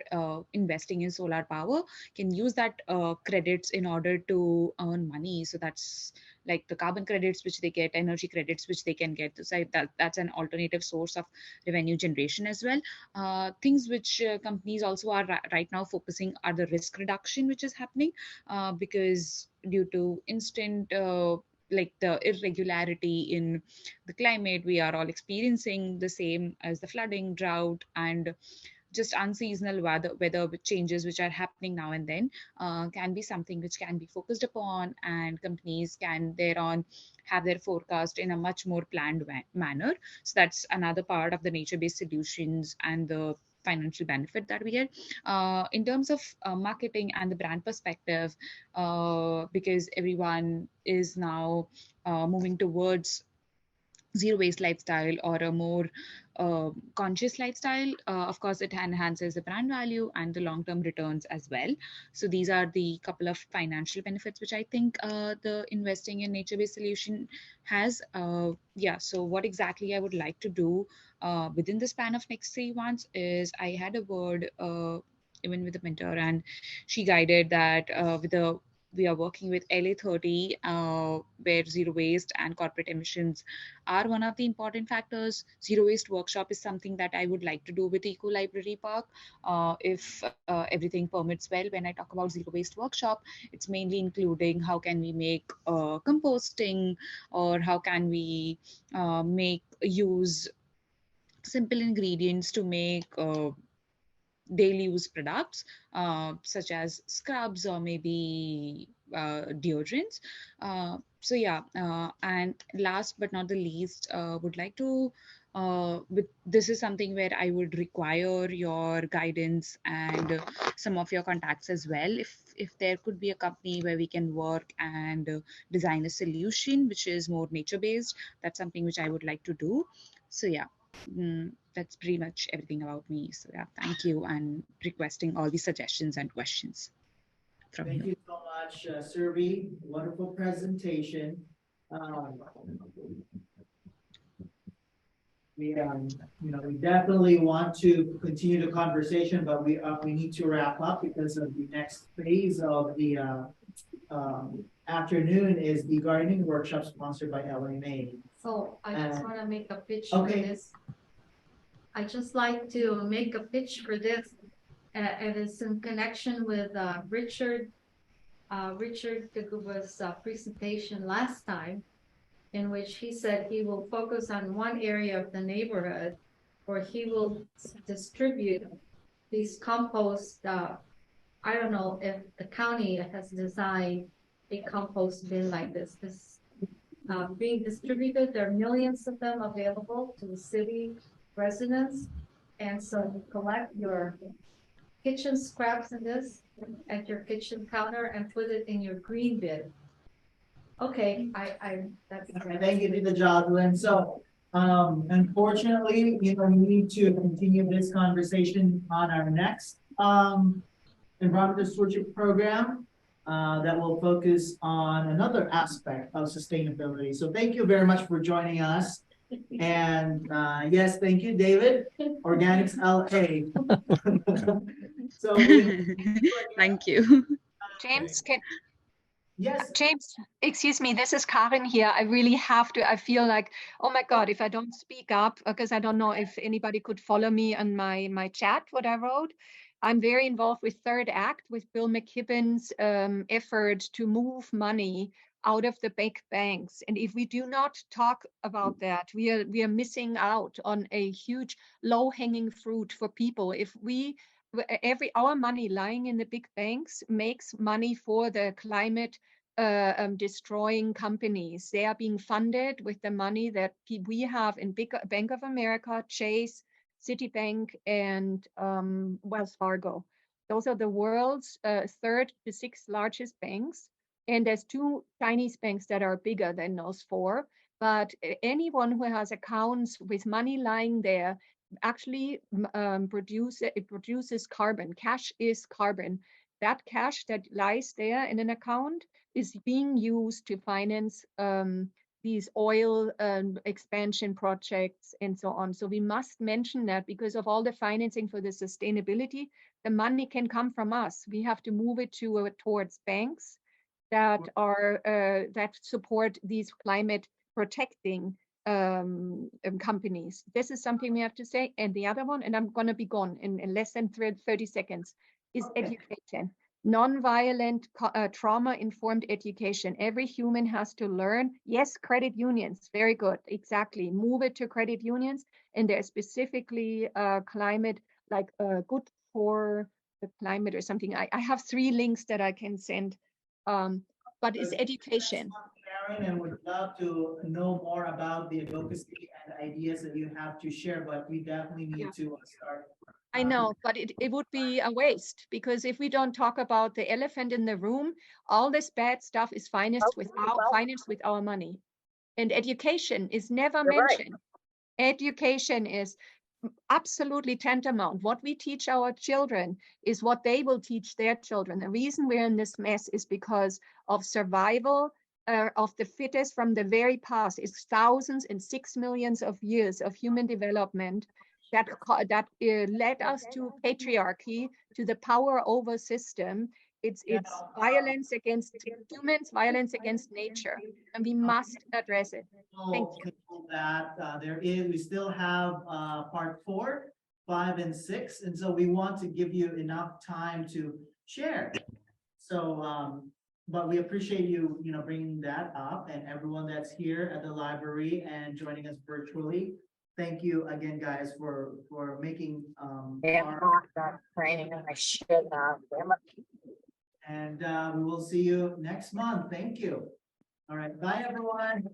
investing in solar power, can use that credits in order to earn money. So that's like the carbon credits which they get, energy credits which they can get. So that's an alternative source of revenue generation as well. Things which companies also are right now focusing are the risk reduction which is happening because due to instant like the irregularity in the climate, we are all experiencing the same as the flooding, drought, and just unseasonal weather changes which are happening now and then can be something which can be focused upon, and companies can thereon have their forecast in a much more planned manner. So that's another part of the nature-based solutions and the financial benefit that we get. In terms of marketing and the brand perspective, because everyone is now moving towards zero waste lifestyle or a more conscious lifestyle, of course it enhances the brand value and the long-term returns as well. So these are the couple of financial benefits which I think the investing in nature-based solution has. Yeah, so what exactly I would like to do within the span of next 3 months is I had a word even with the mentor, and she guided that we are working with LA 30, where zero waste and corporate emissions are one of the important factors. Zero waste workshop is something that I would like to do with Eco Library Park. If everything permits well, when I talk about zero waste workshop, it's mainly including how can we make composting, or how can we make use simple ingredients to make daily use products such as scrubs or maybe deodorants. So yeah, and last but not the least, would like to this is something where I would require your guidance and some of your contacts as well. If there could be a company where we can work and design a solution which is more nature based, that's something which I would like to do. So yeah, that's pretty much everything about me. So yeah, thank you, and requesting all the suggestions and questions from Thank you. you so much, Survi. Wonderful presentation. We definitely want to continue the conversation, but we need to wrap up because of the next phase of the afternoon is the gardening workshop sponsored by LMA. So I just want to make a pitch Okay. for this. I just like to make a pitch for this. It is in connection with Richard Deguba's presentation last time, in which he said he will focus on one area of the neighborhood where he will distribute these compost. I don't know if the county has designed a compost bin like this. This being distributed, there are millions of them available to the city residents. And so you collect your kitchen scraps in this at your kitchen counter and put it in your green bin. Okay, that's. Thank you, Rita Jocelyn. So, unfortunately, we need to continue this conversation on our next, environmental stewardship program, that will focus on another aspect of sustainability. So thank you very much for joining us. And, yes, thank you, David, Organics LA. So, Thank you. James, yes. James, excuse me, this is Karin here. I really have to, I feel like, oh my God, if I don't speak up, because I don't know if anybody could follow me on my chat, what I wrote. I'm very involved with Third Act, with Bill McKibben's effort to move money out of the big banks. And if we do not talk about that, we are missing out on a huge low-hanging fruit for people. If we our money lying in the big banks makes money for the climate destroying companies. They are being funded with the money that we have in Bank of America, Chase, Citibank, and Wells Fargo. Those are the world's third to sixth largest banks. And there's 2 Chinese banks that are bigger than those 4. But anyone who has accounts with money lying there actually produces carbon. Cash is carbon. That cash that lies there in an account is being used to finance these oil expansion projects and so on. So we must mention that because of all the financing for the sustainability, the money can come from us. We have to move it towards banks that are that support these climate protecting companies. This is something we have to say. And the other one, and I'm going to be gone in less than 30 seconds, is education. Non-violent, trauma-informed education. Every human has to learn. Yes, credit unions, very good, exactly. Move it to credit unions, and there's specifically climate, like good for the climate or something. I have 3 links that I can send, but it's education. Karen, and would love to know more about the advocacy and ideas that you have to share, but we definitely need to start. I know, but it would be a waste, because if we don't talk about the elephant in the room, all this bad stuff is financed with our money. And education is never mentioned. Education is absolutely tantamount. What we teach our children is what they will teach their children. The reason we're in this mess is because of survival of the fittest from the very past. It's thousands and 6 millions of years of human development that led us to patriarchy, to the power over system. It's violence against humans, violence against nature, and we must address it. Thank you. That we still have part 4, 5, and 6, and so we want to give you enough time to share. So, but we appreciate you, bringing that up, and everyone that's here at the library and joining us virtually. Thank you again, guys, for making training, and I should have. And we will see you next month. Thank you. All right, bye everyone.